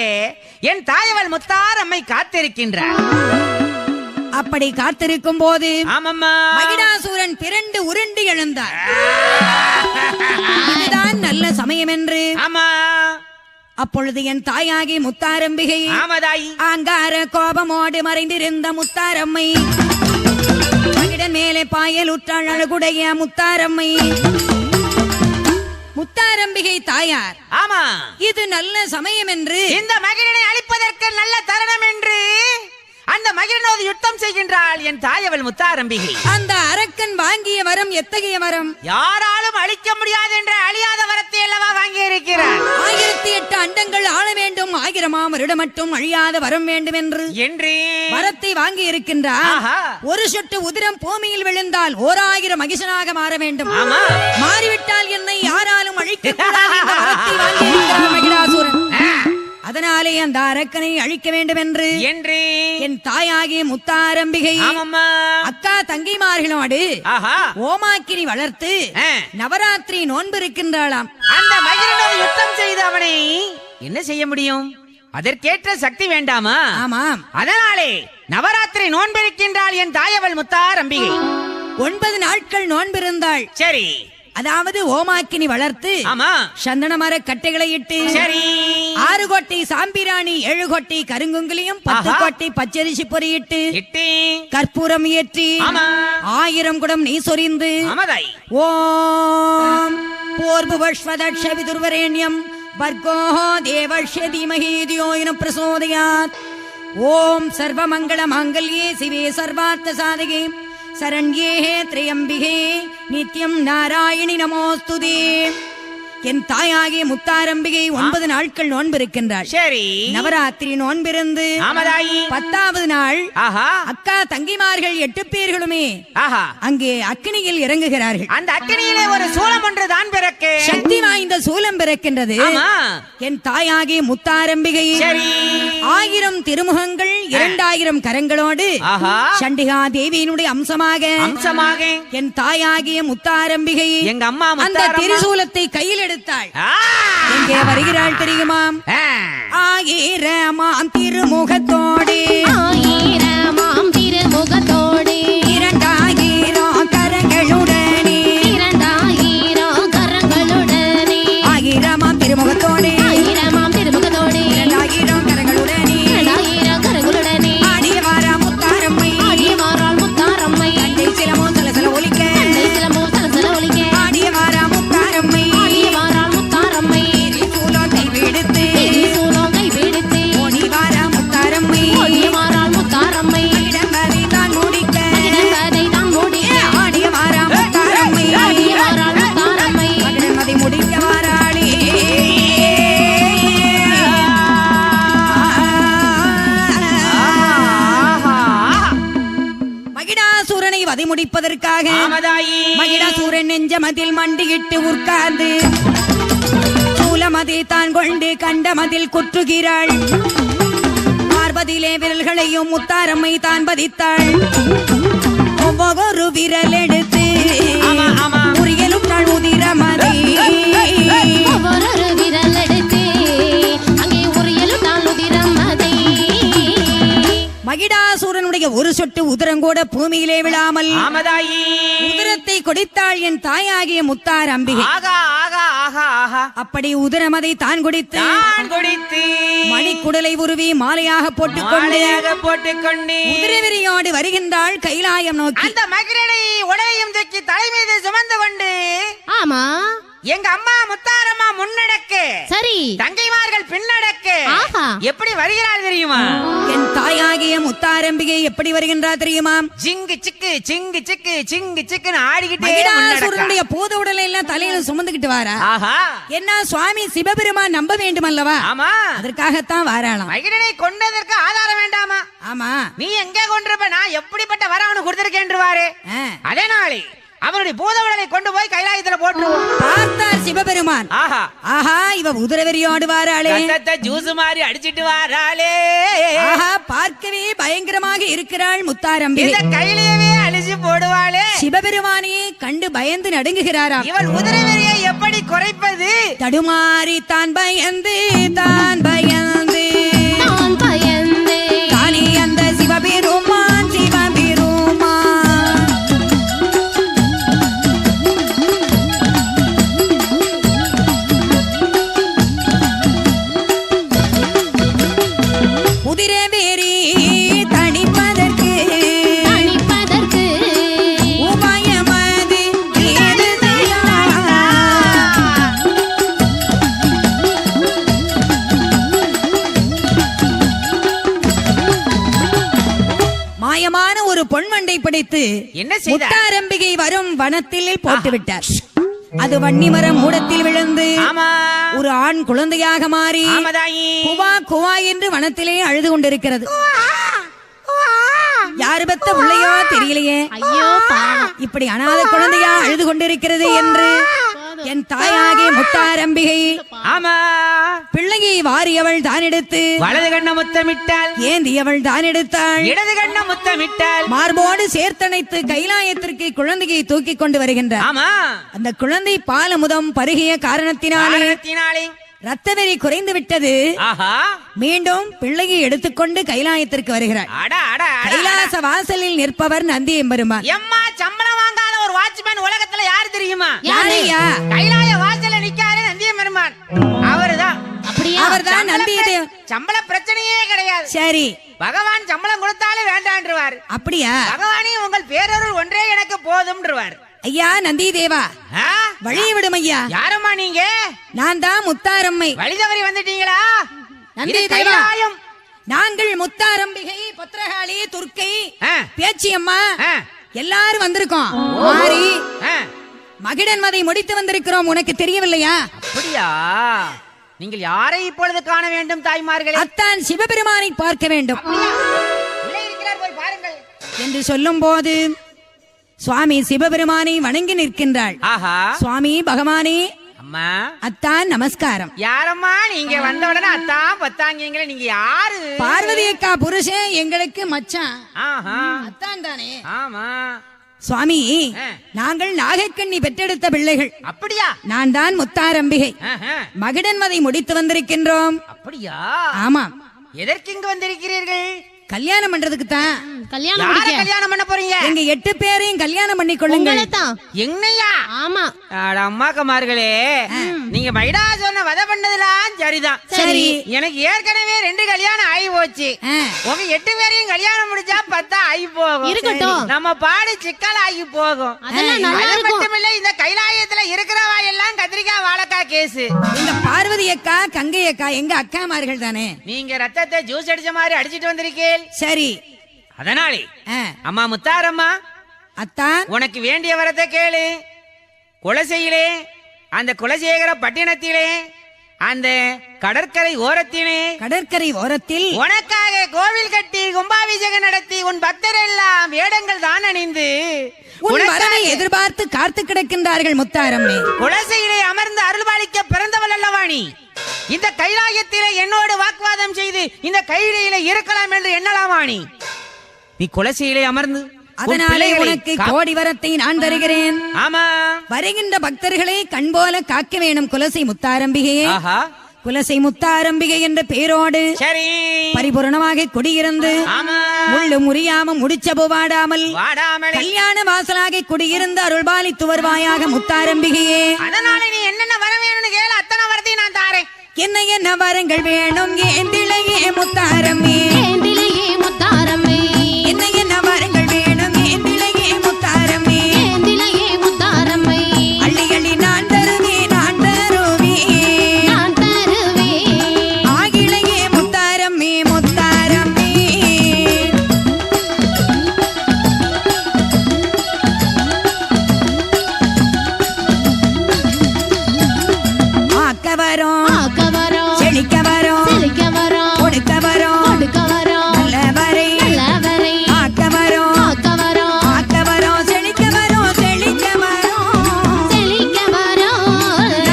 என் தாயவள் முத்தார் அம்மை காத்திருக்கின்றாள். அப்படி காத்திருக்கும் போது ஆமம்மா மகிடாசூரன் பிறண்டு உருண்டு எழுந்தார். இதுதான் நல்ல சமயம் என்று ஆமா அப்பொழுது என் தாயாகி முத்தாரம்பிகை ஆமதாயி ஆங்கார கோபமோடு மறைந்திருந்த முத்தாரம்மை மகிடன் மேலே பாயல் உற்றாள் அழகுடைய முத்தாரம்மை. முத்தாரம்பிகை தாயார் ஆமா இது நல்ல சமயம் என்று இந்த மகிழனை அழிப்பதற்கு நல்ல தருணம் என்று அந்த மகிழனோடு யுத்தம் செய்கின்றாள் என் தாயவள் முத்தாரம்பிகை. அந்த அரக்கன் வாங்கிய வரம் எத்தகைய வரம்? யாராலும் அழிக்க முடியாது என்ற அழியாத வரத்தை அல்லவா வாங்கி இருக்கிறார். 1008 அண்டங்கள் ஆள வேண்டும், 1000 வருடம் மட்டும் அழியாத வரம் வேண்டும் என்று வரத்தை வாங்கி இருக்கின்றார். ஆஹா. ஒரு சொட்டு உதிரம் பூமியில் விழுந்தால் 1000 மகிஷனாக மாற வேண்டும். ஆமா. மாறிவிட்டால் என்னை யாராலும் அழிக்க கூடாது என்ற வரத்தை வாங்கி இருக்கிறார் மகிடாசூரன். அதனாலே அந்த அரக்கனை அழிக்க வேண்டும் என்று என் தாயாகிய முத்தாரம்பிகை ஆமம்மா. அக்கா தங்கிமார்களோடு ஆஹா. ஓமாக்கினி வளர்த்து நவராத்திரி நோன்பு இருக்கின்றாளாம். அந்த மகிழனோடு யுத்தம் செய்து அவனை என்ன செய்ய முடியும்? அதற்கேற்ற சக்தி வேண்டாமா? ஆமாம். அதனாலே நவராத்திரி நோன்பிருக்கின்றாள் என் தாயவள் முத்தார் அம்பிகை. 9 நாட்கள் நோன்பிருந்தாள். சரி அதாவது ஓமாக்கினி வளர்த்து ஆமா சந்தன மர கட்டைகளை இட்டு சரி 6 கோட்டை சாம்பிராணி 7 கோட்டை கருங்குங்குலியும் 10 கோட்டை பச்சரிசி பொறியிட்டு கற்பூரம் ஏற்றி 1000 குடம் நீ சொரிந்து ஓம் பூர்வவஸ்வதக்ஷ விதுர்வரேண்யம் வர்கோ தேவஸ்ய தீமஹி தியோ ன பிரசோதயாத் ஓம் சர்வமங்கள மாங்கல்யே சிவே சர்வார்த்த சாதகே சரண்யே த்ரியம்பிகே நித்யம் நாராயணி நமோஸ்துதே. என் தாயாகிய முத்தாரம்பிகை 9 நாட்கள் நோன்பு இருக்கின்றாள். சரி. நவராத்திரி நோன்பிருந்து 10வது நாள் அக்கா தங்கிமார்கள் 8 பேர்களுமே அங்கே அக்கினியில் இறங்குகிறார்கள். அந்த அக்கினியிலே ஒரு சூலம் ஒன்று தான் பிறக்கு, சக்தி வாய்ந்த சூலம் பிறக்கின்றது. என் தாயாகிய முத்தாரம்பிகை 1000 திருமுகங்கள் 2000 கரங்களோடு சண்டிகா தேவியினுடைய அம்சமாக என் தாயாகிய முத்தாரம்பிகை எங்க அம்மா அந்த திரிசூலத்தை கையில் எடுத்தாள். எங்கே வருகிறாள் தெரியுமாம்? 1000 திருமுகத்தோடு 2000 கரங்களுடனே 1000 திருமுகத்தோடு 2000 கரங்களுடனே ஆடியவாரா முத்தாரம்மை கண்டை சிலமோ சலசல ஒலிக்க ஆடியவாரா முத்தாரம்மை சூலம் கைவிடுத்து ஓடிவாரா முத்தாரம்மை இடம்பதை தான் முடிக்க ஆடியவாரா முத்தாரம்மை மகிழமதை முடிக்க வாராளே. மகிடாசூரனை வதை முடிப்பதற்காக மகிடாசூரன் நெஞ்சமதில் மண்டியிட்டு உட்கார்ந்து சூலமதை தான் கொண்டு கண்டமதில் குற்றுகிறாள். பார்வதிலே விரல்களையும் முத்தாரம்மை தான் பதித்தாள். ஒவ்வொரு விரல் எடுத்து உரியலும் நாள் உதிரமதை மகிடாசூரனுடைய ஒரு சொட்டு உதரங்கூட பூமியிலே விழாமல் உதரத்தை கொடுத்தாள் என் தாயாகிய முத்தார் அம்பிகை. அப்படி உதரமதை தான் குடித்து மணிக்குடலை உருவி மாலையாக போட்டுக்கொண்டு உதிரவெறியோடு வருகின்றாள் கைலாயம் நோக்கி. அந்த மகிழனை உடலையும் தூக்கி தலைமீது சுமந்து கொண்டு எங்க அம்மா முத்தாரம்மா முன்னடக்கு, சரி, தங்கைமார்கள் பின்னடக்கு. எப்படி வருகிறாள் தெரியுமா? என் தாயாகிய முத்தாரம்பிகை எப்படி வருகின்றார் தெரியுமா? சிங்கு சிக்கு சிங்கு சிக்கு சிங்கு சிக்குன்னு ஆடிக்கிட்டே மகிடாசுரனுடைய பூத உடலை எல்லாம் தலையில சுமந்துகிட்டு வாரா. என்ன சுவாமி சிவபெருமான் நம்ப வேண்டும் அல்லவா? ஆமா, அதற்காகத்தான் வாராளாம். மகிழனை கொண்டதற்கு ஆதாரம் வேண்டாமா? ஆமா, நீ எங்க கொண்டிருப்ப, நான் எப்படிப்பட்ட வர அவனு கொடுத்திருக்கேன்றுவாரு. அதே நாளே அவனுடைய பூதவுடலை கொண்டு போய் கைலாயத்துல போட்டுருவோம். பார்த்தார் சிவபெருமான். ஆஹா, இவ உதரவெறியோடு வாராளே, ஜூஸ் மாதிரி அடிச்சிட்டு வாராளே. ஆஹா, பார்க்கவே பயங்கரமாக இருக்கிறாள் முத்தாரம்பி. இந்த கையிலேயே அழிச்சு போடுவாளே. சிவபெருமானையே கண்டு பயந்து நடுங்குகிறாராம். இவள் உதரவெறியை எப்படி குறைப்பது? தடுமாறி தான் பயந்து தானே அந்த சிவபெருமான் உதிரவேறி தணிப்பதற்கு உபாயமது மாயமான ஒரு பொன்வண்டை பிடித்து என்ன செய்தார்? முத்தாரம்பிகை வரும் வனத்தில் போட்டுவிட்டார். அது வன்னிமரம் மூடத்தில் விழுந்து ஒரு ஆண் குழந்தையாக மாறி குவா குவா என்று வனத்திலே அழுது கொண்டிருக்கிறது. யாரு பெத்த பிள்ளையோ தெரியலையே, இப்படி அனாதை குழந்தையா அழுது கொண்டிருக்கிறது என்று என் தாயாகிய முத்தாரம்பிகை பிள்ளையை வாரியவள் தான் எடுத்து வலது கண்ண முத்தமிட்டாள், ஏந்தியவள் தான் எடுத்தாள், இடது கண்ண முத்தமிட்டாள், மார்போடு சேர்த்தணைத்து கைலாயத்திற்கு குழந்தையை தூக்கி கொண்டு வருகின்றார். அந்த குழந்தை பாலமுதம் பருகிய காரணத்தினாலே ரத்தவெறி குறைந்து விட்டது. மீண்டும் பிள்ளையை எடுத்துக்கொண்டு கைலாயத்திற்கு வருகிறார். கைலாச வாசலில் நிற்பவர் நந்தி எம்பெருமான். எம்மா, சம்பளம் வாங்காத ஒரு வாட்ச்மேன் உலகத்துல யாரு தெரியுமா? யாரையா? கைலாய வாசல்ல நிக்காரு நந்தி எம்பெருமான். அவருதான். அவர்தான் நந்திதேவன். சம்பள பிரச்சனையே கிடையாது. சரி, பகவான் சம்பளம் கொடுத்தாலும் வேண்டான்றுவார். அப்படியா? பகவானே உங்கள் பேரருள் ஒன்றே எனக்கு போதும்ன்றுவார். ஐயா நந்திதேவா, வழியை விடும் ஐயா. யாரம்மா நீங்க? நான் தான் முத்தாரம்மை. வழி தவறி வந்துட்டீங்களா? நந்திதேவா, நாங்கள் முத்தாரம்பிகை, பத்ரகாளி, துர்க்கை, பேச்சியம்மா எல்லாரும் வந்திருக்கோம். மாறி மகிடன்மதை முடித்து வந்திருக்கிறோம். உனக்கு தெரியவில்லையா? அப்படியா? நீங்கள் யாரை இப்பொழுது காண வேண்டும் தாய்மார்களே? அத்தான் சிவபெருமானை பார்க்க வேண்டும் போய் பாருங்கள் என்று சொல்லும் போது சுவாமி சிவபெருமானை வணங்கி நிற்கின்றாள். ஆஹா, சுவாமி பகவானே, அம்மா அத்தான் நமஸ்காரம். யாரம்மா நீங்க? வந்த உடனே அத்தான் பத்தாங்க. நீங்க யாரு? பார்வதி அக்கா புருஷன், எங்களுக்கு மச்சான். ஆஹா, அத்தான் தானே? ஆமா சுவாமி, நாங்கள் நாகக்கண்ணி பெற்றெடுத்த பிள்ளைகள். அப்படியா? நான் தான் முத்தாரம்பிகை. மகிடன்மதை முடித்து வந்திருக்கின்றோம். அப்படியா? ஆமாம். எதற்கு இங்கு வந்திருக்கிறீர்கள்? கல்யாணம் பண்றதுக்கு தான். கல்யாணம் பண்ண போறீங்க? எங்க 8 பேரையும் கல்யாணம் பண்ணி கொள்ளுங்கள். என்னையா? ஆமா. அம்மாக்கமார்களே, நீங்க வைடா சொன்ன வதை பண்ணதெல்லாம் சரிதான். சரி, எனக்கு ஏற்கனவே 2 கல்யாணம் ஆகி போச்சு. உங்க 8 பேரையும் கல்யாணம் முடிச்சா 10 ஆகி போகும். இருக்கட்டும், நம்ம பாடு சிக்கல் ஆகி போகும். அது மட்டுமில்ல, இந்த கைலாயத்துல இருக்கிறவா எல்லாம் கத்திரிக்காய் வாழைக்காய் கேசு. இந்த பார்வதி அக்கா, கங்கை அக்கா எங்க அக்காமார்கள் தானே? நீங்க ரத்தத்தை ஜூஸ் அடிச்ச மாதிரி அடிச்சிட்டு வந்திருக்கீங்க. சரி, அதனாலே அம்மா முத்தாரம்மா, அத்தான் உனக்கு வேண்டிய வரத்தை கேளு. குலசையிலே, அந்த குலசேகர பட்டினத்திலே, அந்த கடற்கரை ஓரத்தில் உனக்காக கோவில் கட்டி கும்பாபிஷேகம் நடத்தி உன் பக்தர் எல்லாம் வேடங்கள் தான் அணிந்து உன் வரவை எதிர்பார்த்து காத்து கிடக்கின்றார்கள். முத்தாரம்மே, குலசையிலே அமர்ந்து அருள்பாலிக்க பிறந்தவள் அல்லவா நீ? இந்த கைலாயத்திலே என்னோடு வாக்குவாதம் செய்து இந்த கையில இருக்கலாம் என்று எண்ணலாமா நீ குலசையிலே அமர்ந்து? அதனாலே உனக்கு கோடி வரத்தை நான் தருகிறேன். ஆமா, வருகின்ற பக்தர்களை கண் போல காக்க வேணும் குலசை முத்தாரம்பிகையே. குலசை முத்தாரம்பிகை என்ற பேரோடு சரி பரிபூர்ணமாக குடியிருந்து முள்ளு முறியாம முடிச்சபு வாடாமல் கல்யாண வாசலாக குடியிருந்து அருள்பாலித்து வருவாயாக முத்தாரம்பிகையே. அதனால நீ என்னென்ன வர வேணும்னு கேளு, அத்தனை வரத்தையும் நான் தாரேன். என்ன வரங்கள் வேணும் ஏந்திழையே முத்தாரம்மே? என்ன வரங்கள் வேணும் ஏந்திழையே முத்தாரம்மே? அள்ளி அள்ளி நான் தருவேன் ஆகிழையே முத்தாரம்மே முத்தாரம்மே. ஆக்கவரும் செழிக்க வரும் கொடுக்க வரும் நல்லவரை ஆக்க வரும் செழிக்க வரும்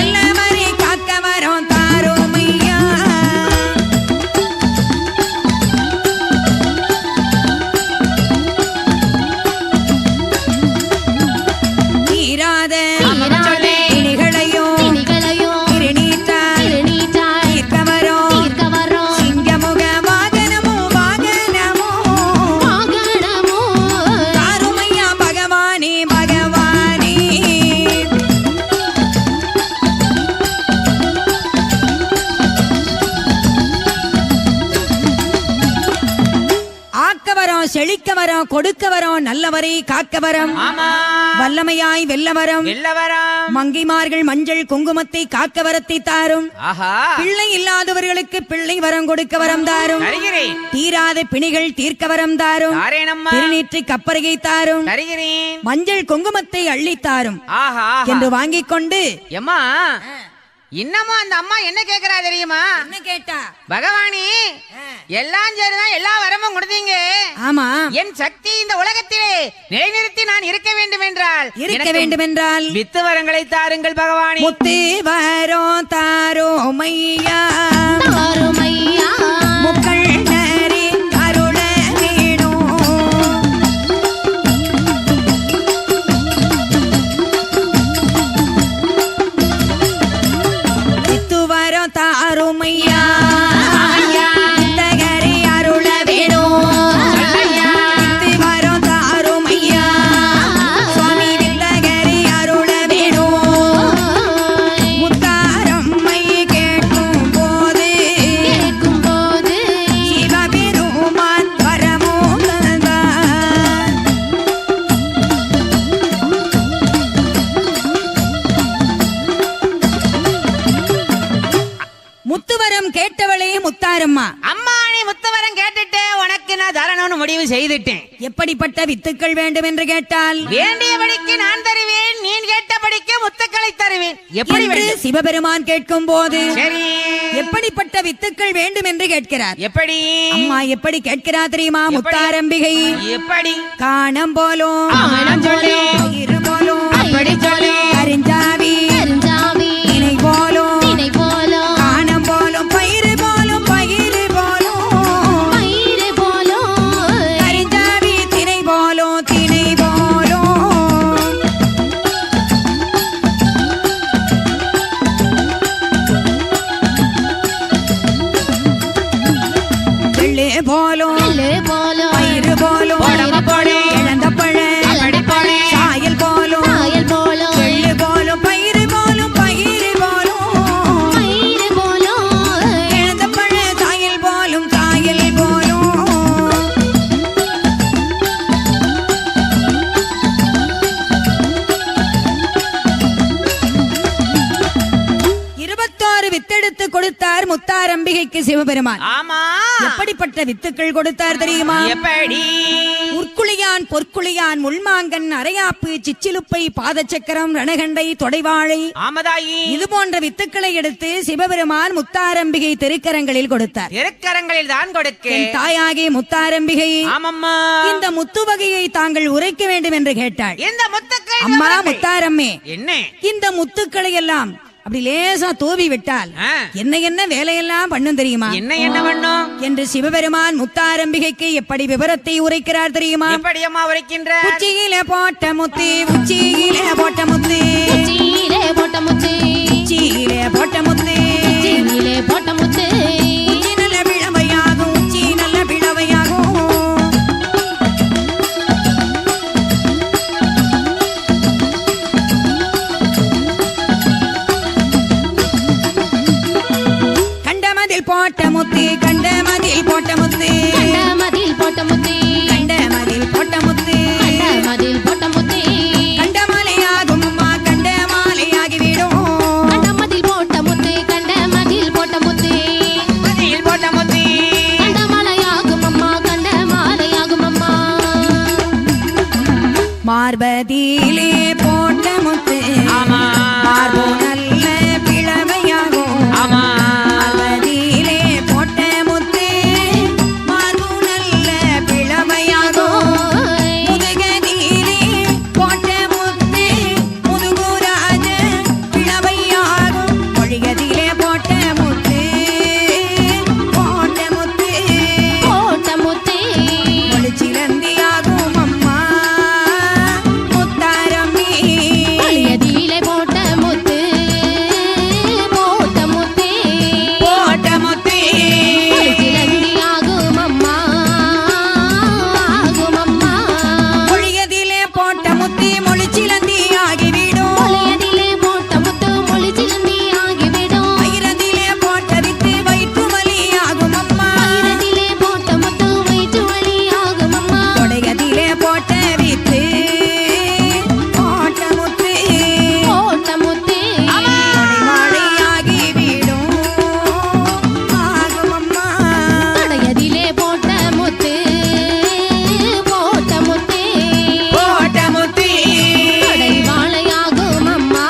நல்லவரை காக்க வரும் தாரோமையா. தீராத இனிகளையும் செழிக்க வரம் கொடுக்க வரம் நல்லவரை காக்க வரம் வல்லமையாய் வெல்லவரம் மங்கைமார்கள் மஞ்சள் குங்குமத்தை காக்க வரத்தை தாரும். பிள்ளை இல்லாதவர்களுக்கு பிள்ளை வரம் கொடுக்க வரம் தாரும். தீராத பிணிகள் தீர்க்க வரம் தாரும். திருநீற்றை கப்பறையை தாரும். மஞ்சள் குங்குமத்தை அள்ளித்தாரும் என்று வாங்கிக் கொண்டு இன்னமும் அந்த அம்மா என்ன கேக்குறா தெரியுமா? என்ன கேட்டா? பகவானி, எல்லாம் சரிதான், எல்லா வரமும் கொடுத்தீங்க. ஆமா, என் சக்தி இந்த உலகத்திலே நிலைநிறுத்தி நான் இருக்க வேண்டும் என்றால் வித்து வரங்களை தாருங்கள் பகவானி. முத்து வரம் தாரோ மையா முக்கள் நரி அருள வேணும். வித்து வரம் தாருமையா முத்தாரம்மா, அம்மா நீ முத்தவரம் கேட்டுட்டு உனக்கு நான் தரணும்னு முடிவு செய்துட்டேன். எப்படிப்பட்ட வித்துக்கள் வேண்டும் என்று கேட்டால் வேண்டியபடிக்கு நான் தருவேன், நீ கேட்டபடிக்கு முத்துக்களை தருவேன். எப்படி என்று வேண்டும்? சிவபெருமான் கேட்கும் போது சரி, எப்படிப்பட்ட வித்துக்கள் வேண்டும் என்று கேட்கிறார். எப்படி அம்மா எப்படி கேட்கிறார் தெரியுமா? முத்தாரம்பிகை எப்படி காணம் போலும் ஆமாம் சொல்லு. இரு போலும் அப்படி சொல்லு. கருஞ்சாவி கருஞ்சாவி இணை போலும் தினை போலும் காணம் போலும் பயிறு போலும் பயிறு போலும் பயிறு போலும் கருஞ்சாவி திணை போலும் திணை போலும் வெள்ளை போலும் நெல்லு போலும் பயிறு போலும் போடமா போடு. இழந்த பழ அப்படி போடு. சாயல் போலும் காயல் போலும் வெள்ளை போலும் பயிறு போலும் பயிறு போலும் பயிறு போலும் இழந்த பழ சாயல் போலும் சாயல் போலும் 26 வித்தெடுத்து கொடுத்தார் முத்தாரம்பிகைக்கு சிவபெருமான். ஆமா, எப்படிப்பட்ட வித்துக்கள் கொடுத்தார் தெரியுமா? எப்படி உட்குளியான் பொற்குளியான் முள்மாங்கன் அரையாப்பு சிச்சிலுப்பை பாதச்சக்கரம் ரணகண்டை தொடைவாழை ஆமதாயி இது போன்ற வித்துக்களை எடுத்து சிவபெருமான் முத்தாரம்பிகை திருக்கரங்களில் கொடுத்தார். திருக்கரங்களில் தான் கொடுக்க. என் தாயாகி முத்தாரம்பிகை ஆமம்மா, இந்த முத்து வகையை தாங்கள் உரைக்க வேண்டும் என்று கேட்டாள். இந்த முத்துக்களை அம்மா நான் முத்தாரம்மே, என்ன இந்த முத்துக்களை எல்லாம் அப்படி லேசா தூவி விட்டால் ஆ, என்ன வேலையெல்லாம் பண்ணும் தெரியுமா என்ன பண்ணும்? என்று சிவபெருமான் முத்தாரம்பிகைக்கு எப்படி விவரத்தை உரைக்கிறார் தெரியுமா? எப்படி அம்மா உரைக்கின்ற? உச்சியிலே போட்ட முத்து உச்சியிலே போட்ட முத்து உச்சியிலே போட்ட முத்து உச்சியிலே போட்ட முத்து உச்சியிலே போட்ட முத்து உச்சி நல்ல பிளவையாகும் உச்சி நல்ல பிளவையாகும் கண்டமதில் போட்ட முத்து கண்டமதில் போட்ட முத்து கண்ட மதில் போட்ட முத்து கண்டமதில் போட்ட முத்து கண்ட மதில் போட்ட முத்து கண்டமாலையாகும் அம்மா கண்டமாலையாகிவிடும் கண்ட மதில் போட்ட முத்து கண்ட மதில் போட்ட முத்து மதியில் போட்ட முத்தி. கண்ட மாலையாகும் அம்மா கண்ட மாலையாகும் அம்மா மார்பதியிலே போட்ட முத்து ஆமா, மார்பு நல்ல பிளவையாகும் ஆமா, மார்பதியிலே போட்ட முத்து மார்பு நல்ல பிளவையாகும் முதுகதியிலே போட்ட முத்து முதுகுராஜ பிளவையாகும் மொழிகதியிலே போட்ட முத்து போட்ட முத்து போட்ட முத்து மொழிச்சிலந்தியாகும் அம்மா முத்தாரம்மி ஒளியதிலே போட்ட முத்து போட்ட முத்து போட்ட முத்தி. ஒளிச்சிலந்தியாகும் அம்மா ஆகும் அம்மா மொழியதிலே போட்ட முத்தி மொழிச்சிலந்தி ஆகிவிடும் ஒளியதிலே போட்ட முத்து ஒளிச்சிலந்தி ஆகிவிடும் வயிறதிலே போட்ட வித்து வயிற்றுமலி ஆகும் அம்மா வயிறதிலே போட்ட முத்து வயிற்று வலி ஆகும் அம்மா தொடையதிலே போட்ட வித்து போட்ட முத்து போட்ட முத்து தொடைமாலையாகிவிடும் ஆகும் அம்மா தடையதிலே போட்ட முத்து போட்ட முத்து போட்ட முத்தி. தொடை வாழையாகும் அம்மா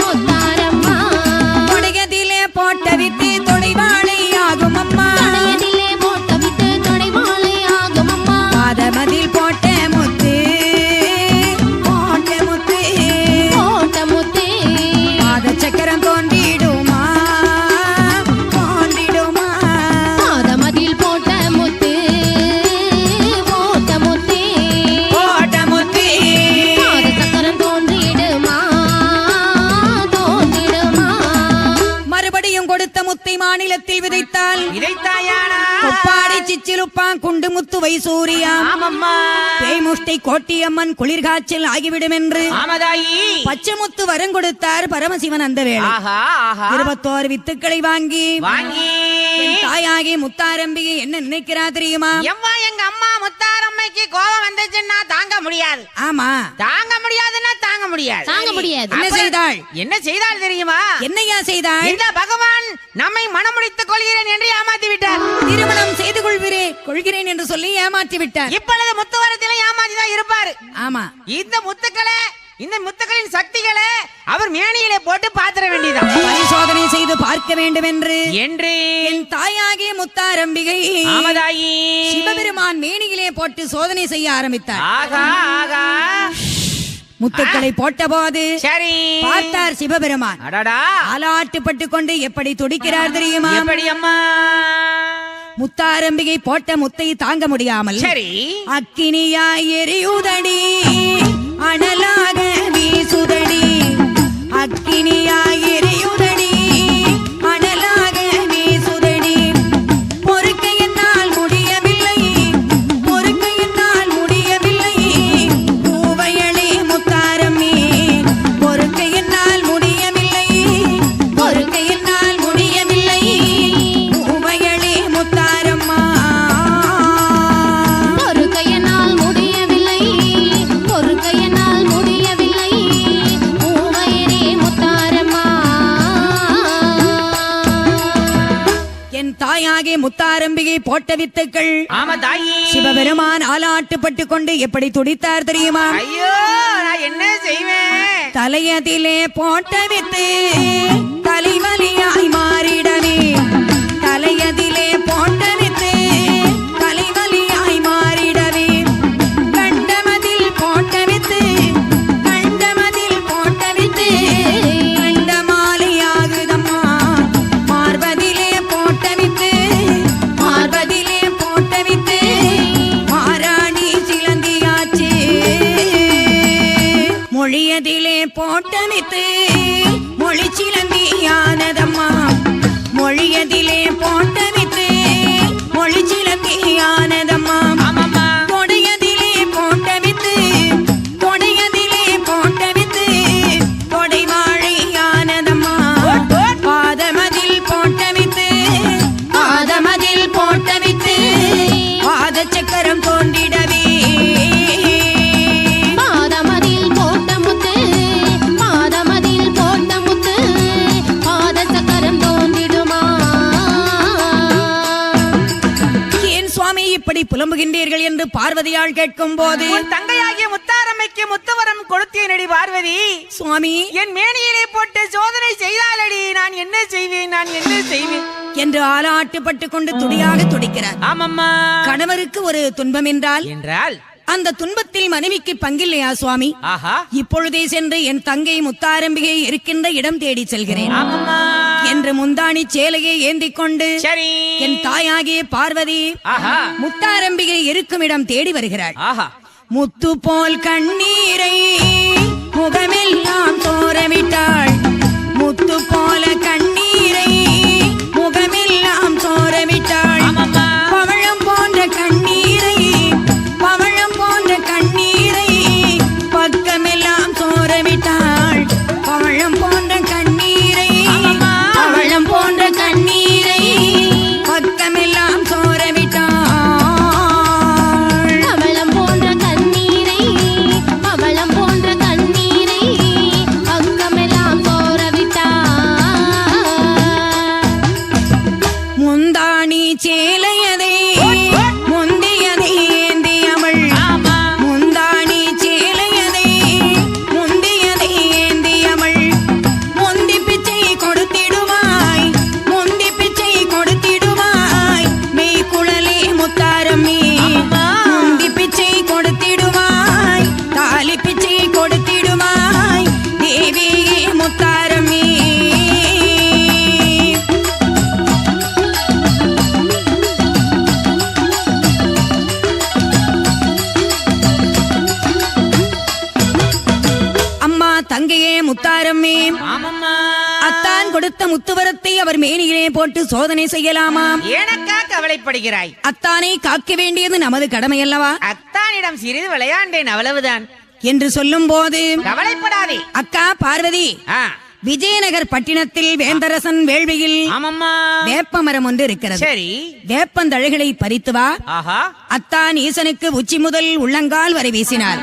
முத்தாரம்மா தொடையதிலே போட்ட வித்து தொடைவாளை ஆகும் அம்மா தடையதிலே போட்ட வித்து தொடை வாழையாகும் அம்மா பாதமதில் போட்ட முத்து போட்ட முத்து போட்ட முத்து பாதச்சக்கரம் தோன்றிடுமா தோன்றிடுமா பாதமதில் போட்ட முத்து போட்ட முத்து போட்ட முத்தி. பாத சக்கரம் தோன்றிடுமா தோன்றிடுமா மறுபடியும் கொடுத்த முத்தை மாநிலத்தில் விதைத்தால் இதைத்தாயானா? கொப்பாடி சிச்சிலுப்பான் குண்டு முத்து வைசூரியா ஆமம்மா, பேய்முஷ்டை கோட்டியம்மன் குளிர்காய்ச்சல் ஆகிவிடும் என்று ஆமதாயி. பச்சைமுத்து வரம் கொடுத்தார் பரமசிவன் அந்த வேளை ஆஹா, ஆஹா. 21 வித்துக்களை வாங்கி வாங்கி என் தாயாகி முத்தாரம்பிகை என்ன நினைக்கிறா தெரியுமா? எம்மா எங்க அம்மா முத்தாரம்மைக்கு கோபம் வந்துச்சுன்னா தாங்க முடியாது. ஆமா, தாங்க முடியாதுன்னா தாங்க முடியாது. தாங்க முடியாது. என்ன செய்தாள்? என்ன செய்தால் தெரியுமா? என்னையா செய்தாள்? இந்த பகவான் நம்மை மனமுடித்துக் கொள்கிறேன் என்று ஏமாத்தி விட்டார். திருமணம் செய்து கொள்கிறேன் என்று சொல்லி ஏமாற்றி விட்டார். இப்பொழுது முத்துவரத்தில ஏமாத்தி தான் இருப்பாரு. ஆமா, இந்த முத்துக்களின் சக்திகளை அவர் மேனியிலே போட்டு பாத்திர வேண்டியதான். பரிசோதனை செய்து பார்க்க வேண்டும் என்று என் தாயாகிய முத்தாரம்பிகை ஆமதாயி சிவபெருமான் மேனியிலே போட்டு சோதனை செய்ய ஆரம்பித்தார். ஆகா ஆகா முத்துக்களை போட்ட போது சரி பார்த்தார் சிவபெருமான். அடடா, ஆலாட்டுப்பட்டு கொண்டு எப்படி துடிக்கிறார் தெரியுமா? எப்படி அம்மா? முத்தாரம்பிகை போட்ட முத்தை தாங்க முடியாமல் சரி அக்கினியாய் எரியுதடி, அனலாக வீசுதடி, அக்கினியாய் எரியுதடி, அனலாக வீசுதடி, பொறுக்க என்னால் முடியவில்லை, பொறுக்க என்னால் முடியவில்லை, பூவையளே முத்தாரம்மி, பொறுக்க என்னால் முடியவில்லை, பொறுக்க என்னால் முடியவில்லை, பூவையளே முத்தாரம்மா. பொறுக்கையனால் முடியவில்லை, பொறுக்கையனால் முடியவில்லை, பூவையரே முத்தாரம்மா. என் தாயாகிய முத்தாரம்பிகை போட்ட வித்துக்கள் ஆமதாயி சிவபெருமான் ஆலாட்டுப்பட்டு கொண்டு எப்படி துடித்தார் தெரியுமா? ஐயோ, நான் என்ன செய்வேன்? தலையதிலே போட்ட வித்து தலைவலியாய் மாறிடவே, தலையதிலே போட்ட வித்து தலைவலியாய் மாறிடவே, கண்டமதில் போட்ட வித்து கண்டமதில் போட்ட வித்து கண்டமாலையாகுதம்மா, மார்பதிலே போட்ட வித்து மார்பதிலே போட்ட வித்து மாராணி சிலந்தியாச்சு, மொழியதிலே போட்ட வித்து மொழி சிலந்தியானதம்மா, மொழியதிலே போட்ட வித்து மொழி சிலந்தியானதம்மா, ஆமாம்மா கொடையதிலே போட்ட வித்து கொடையதிலே போட்ட வித்து கொடை வாழையானதம்மா, பாதமதில் போட்ட வித்து பாதமதில் போட்ட வித்து பாத சக்கரம் தோண்டிடவே, பாதமதில் போட்ட முத்து, பாதமதில் போட்ட முத்து, பாத சக்கரம் தோன்றிடுமா? ஏன் சுவாமி இப்படி புலம்புகின்றீர்கள் என்று பார்வதியால் கேட்கும் போது, உன் தங்கையாகிய முத்தாரம்மைக்கு முத்துவரம் கொடுத்தேனடி பார்வதி. சுவாமி என் மேனியிலே போட்டு சோதனை செய்தாலடி, நான் என்ன செய்வேன், நான் என்ன செய்வேன் என்று ஆலாட்டுப்பட்டு கொண்டு துடியாக துடிக்கிறார். ஆமம்மா கணவருக்கு ஒரு துன்பம் என்றால் என்றால் அந்த துன்பத்தில் மனைவிக்கு பங்கில்லையா சுவாமி? ஆஹா இப்பொழுதே சென்று என் தங்கை முத்தாரம்பிகை இருக்கின்ற இடம் தேடி செல்கிறேன் ஆமம்மா என்று முந்தாணி சேலையை ஏந்திக் கொண்டு சரி என் தாயாகிய பார்வதி ஆஹா முத்தாரம்பிகை இருக்கும் இடம் தேடி வருகிறாள். ஆஹா முத்து போல் கண்ணீரை முகமெல்லாம் தோரவிட்டாள், முத்து போல கண்ணீரை முகமெல்லாம் தோரவிட்டாள், ஆமம்மா பவழம் போன்ற கண்ணீரை பவழம் போன்ற கண்ணீரை பக்கமெல்லாம் தோரவிட்டாள், பவழம் போன்ற கண்ணீரை ஆமம்மா. பவழம் போன்ற கண்ணீரை பக்கமெல்லாம் தோரவிட்டாள். பவளம் போன்ற கண்ணீரை, பவளம் போன்ற கண்ணீரை பக்கமெல்லாம் தோரவிட்டார். முந்தாணி சேலையதை முந்தியதை ஏந்தியவள், ஆமா முந்தாணி சேலையதை முந்தியதை ஏந்தியவள், முந்தி பிச்சை கொடுத்திடுவாய், முந்தி பிச்சை கொடுத்திடுவாய், மெய் குழலே முத்தாரம்மி, ஆமா. முந்தி பிச்சை கொடுத்திடுவாய், தாலி பிச்சை கொடுத்திடுவாய், தேவியே முத்தாரம்மி. அம்மா தங்கையே முத்தாரம்மே, ஆமம்மா அத்தான் கொடுத்த முத்துவரத்தை அவர் மேனியிலே போட்டு சோதனை செய்யலாமாம். ஏனக்கா கவலைப்படுகிறாய்? அத்தானை காக்க வேண்டியது நமது கடமை அல்லவா அத்தானிடம் சிறிது விளையாண்டேன், அவ்வளவுதான். என்று சொல்லும் போது, கவலைப்படாதே. அக்கா பார்வதி, ஆ, விஜயநகர் பட்டினத்தில் வேந்தரசன் வேள்வியில் ஆமம்மா வேப்பமரம் ஒன்று இருக்கிறது. சரி. வேப்பந்தழைகளை பறித்து வா. ஆஹா. அத்தான் ஈசனுக்கு உச்சி முதல் உள்ளங்கால் வரை வீசினார்.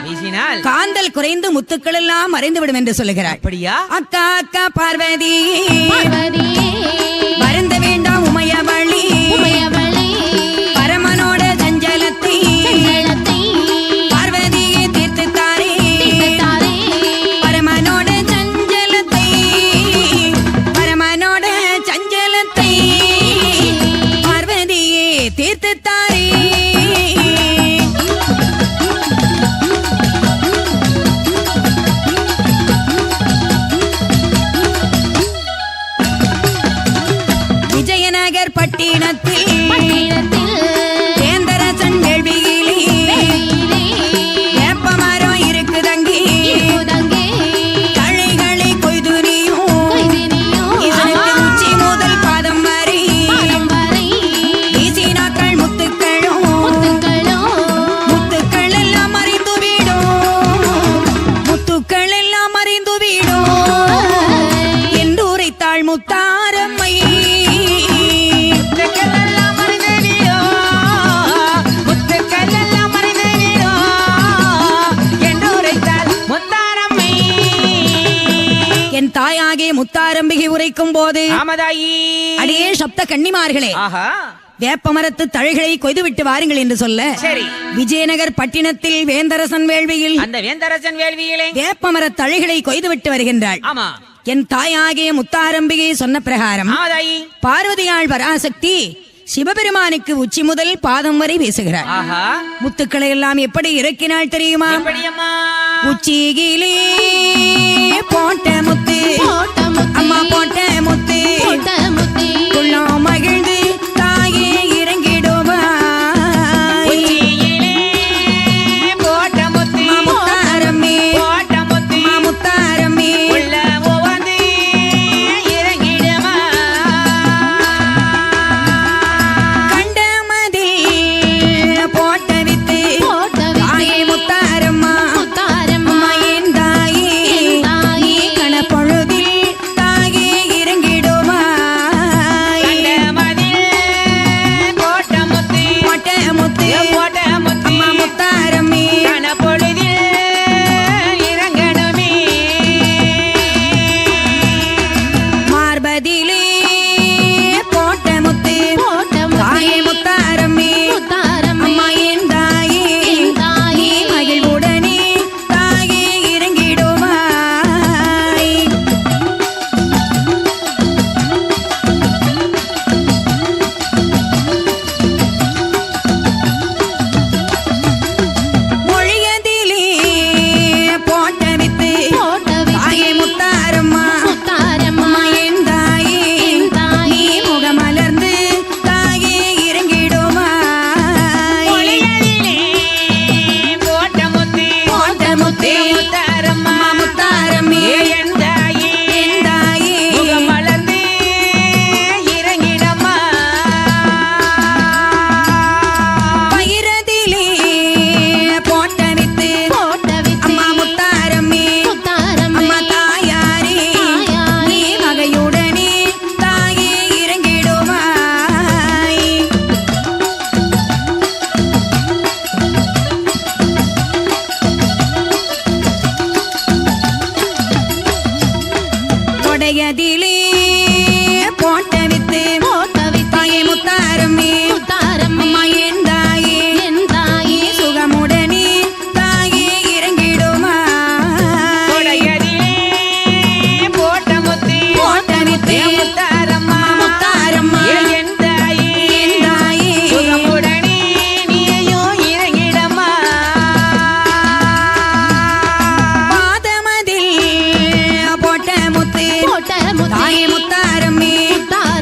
காந்தல் குறைந்து முத்துக்கள் எல்லாம் மறைந்துவிடும் என்று சொல்லுகிறார். அப்படியா? அக்கா அக்கா பார்வதி பார்வதியே வருந்த வேண்டாம் உமையவளி உமையவளே பரமனோட சஞ்சலத்தை சஞ்சலத்தை பார்வதியை தீர்த்துத்தாரே தீர்த்துத்தாரே பரமனோட சஞ்சலத்தை பரமனோட சஞ்சலத்தை பார்வதியை தீர்த்துத்தாரே. விஜயநகர் பட்டினத்தில் வேந்தரசன் வேள்வியிலே வேப்பமரம் இருக்குதங்கி தழைகளை கொய்து நீயும் இதற்கு உச்சி முதல் பாதம் வரை வீசினாக்கள் முத்துக்களும் முத்துக்கள் எல்லாம் மறைந்து விடும் முத்துக்கள் எல்லாம் மறைந்து விடும் என்று உரைத்தாள் முத்தாரம்மை. என் தாயாகிய முத்தாரம்பிகை உரைக்கும் போது அடியே சப்த கன்னிமார்களே வேப்பமரத்து தழைகளை கொய்துவிட்டு வாருங்கள் என்று சொல்ல சரி. விஜயநகர் பட்டினத்தில் வேந்தரசன் வேள்வியில் அந்த வேந்தரசன் வேள்வியிலே வேப்பமர தழைகளை கொய்துவிட்டு வருகின்றாள். ஆமா. என் தாயாகிய முத்தாரம்பிகை சொன்ன பிரகாரம் பார்வதியாள் பராசக்தி சிவபெருமானுக்கு உச்சி முதல் பாதம் வரை வீசுகிறார். முத்துக்களை எல்லாம் எப்படி இறக்கினாள் தெரியுமா? உச்சியிலே போட்ட முத்து அம்மா போட்ட முத்து குள்ளம் மகிழ்ந்து தாயே இறங்கிடுவா முத்தாரம்மே முத்தாரம்மே உடையதிலே போட்ட வித்து தாயே முத்தாரம்மே அம்மா என் தாயே சுகமுடனே தாயே இறங்கிடுமாய். உடையதிலே போட்ட வித்து முத்தாரம்மா என் தாயே சுகமுடனே நீயும் இறங்கிடம்மா. பாதமதில் போட்ட முத்து தாயே முத்தாரம்மே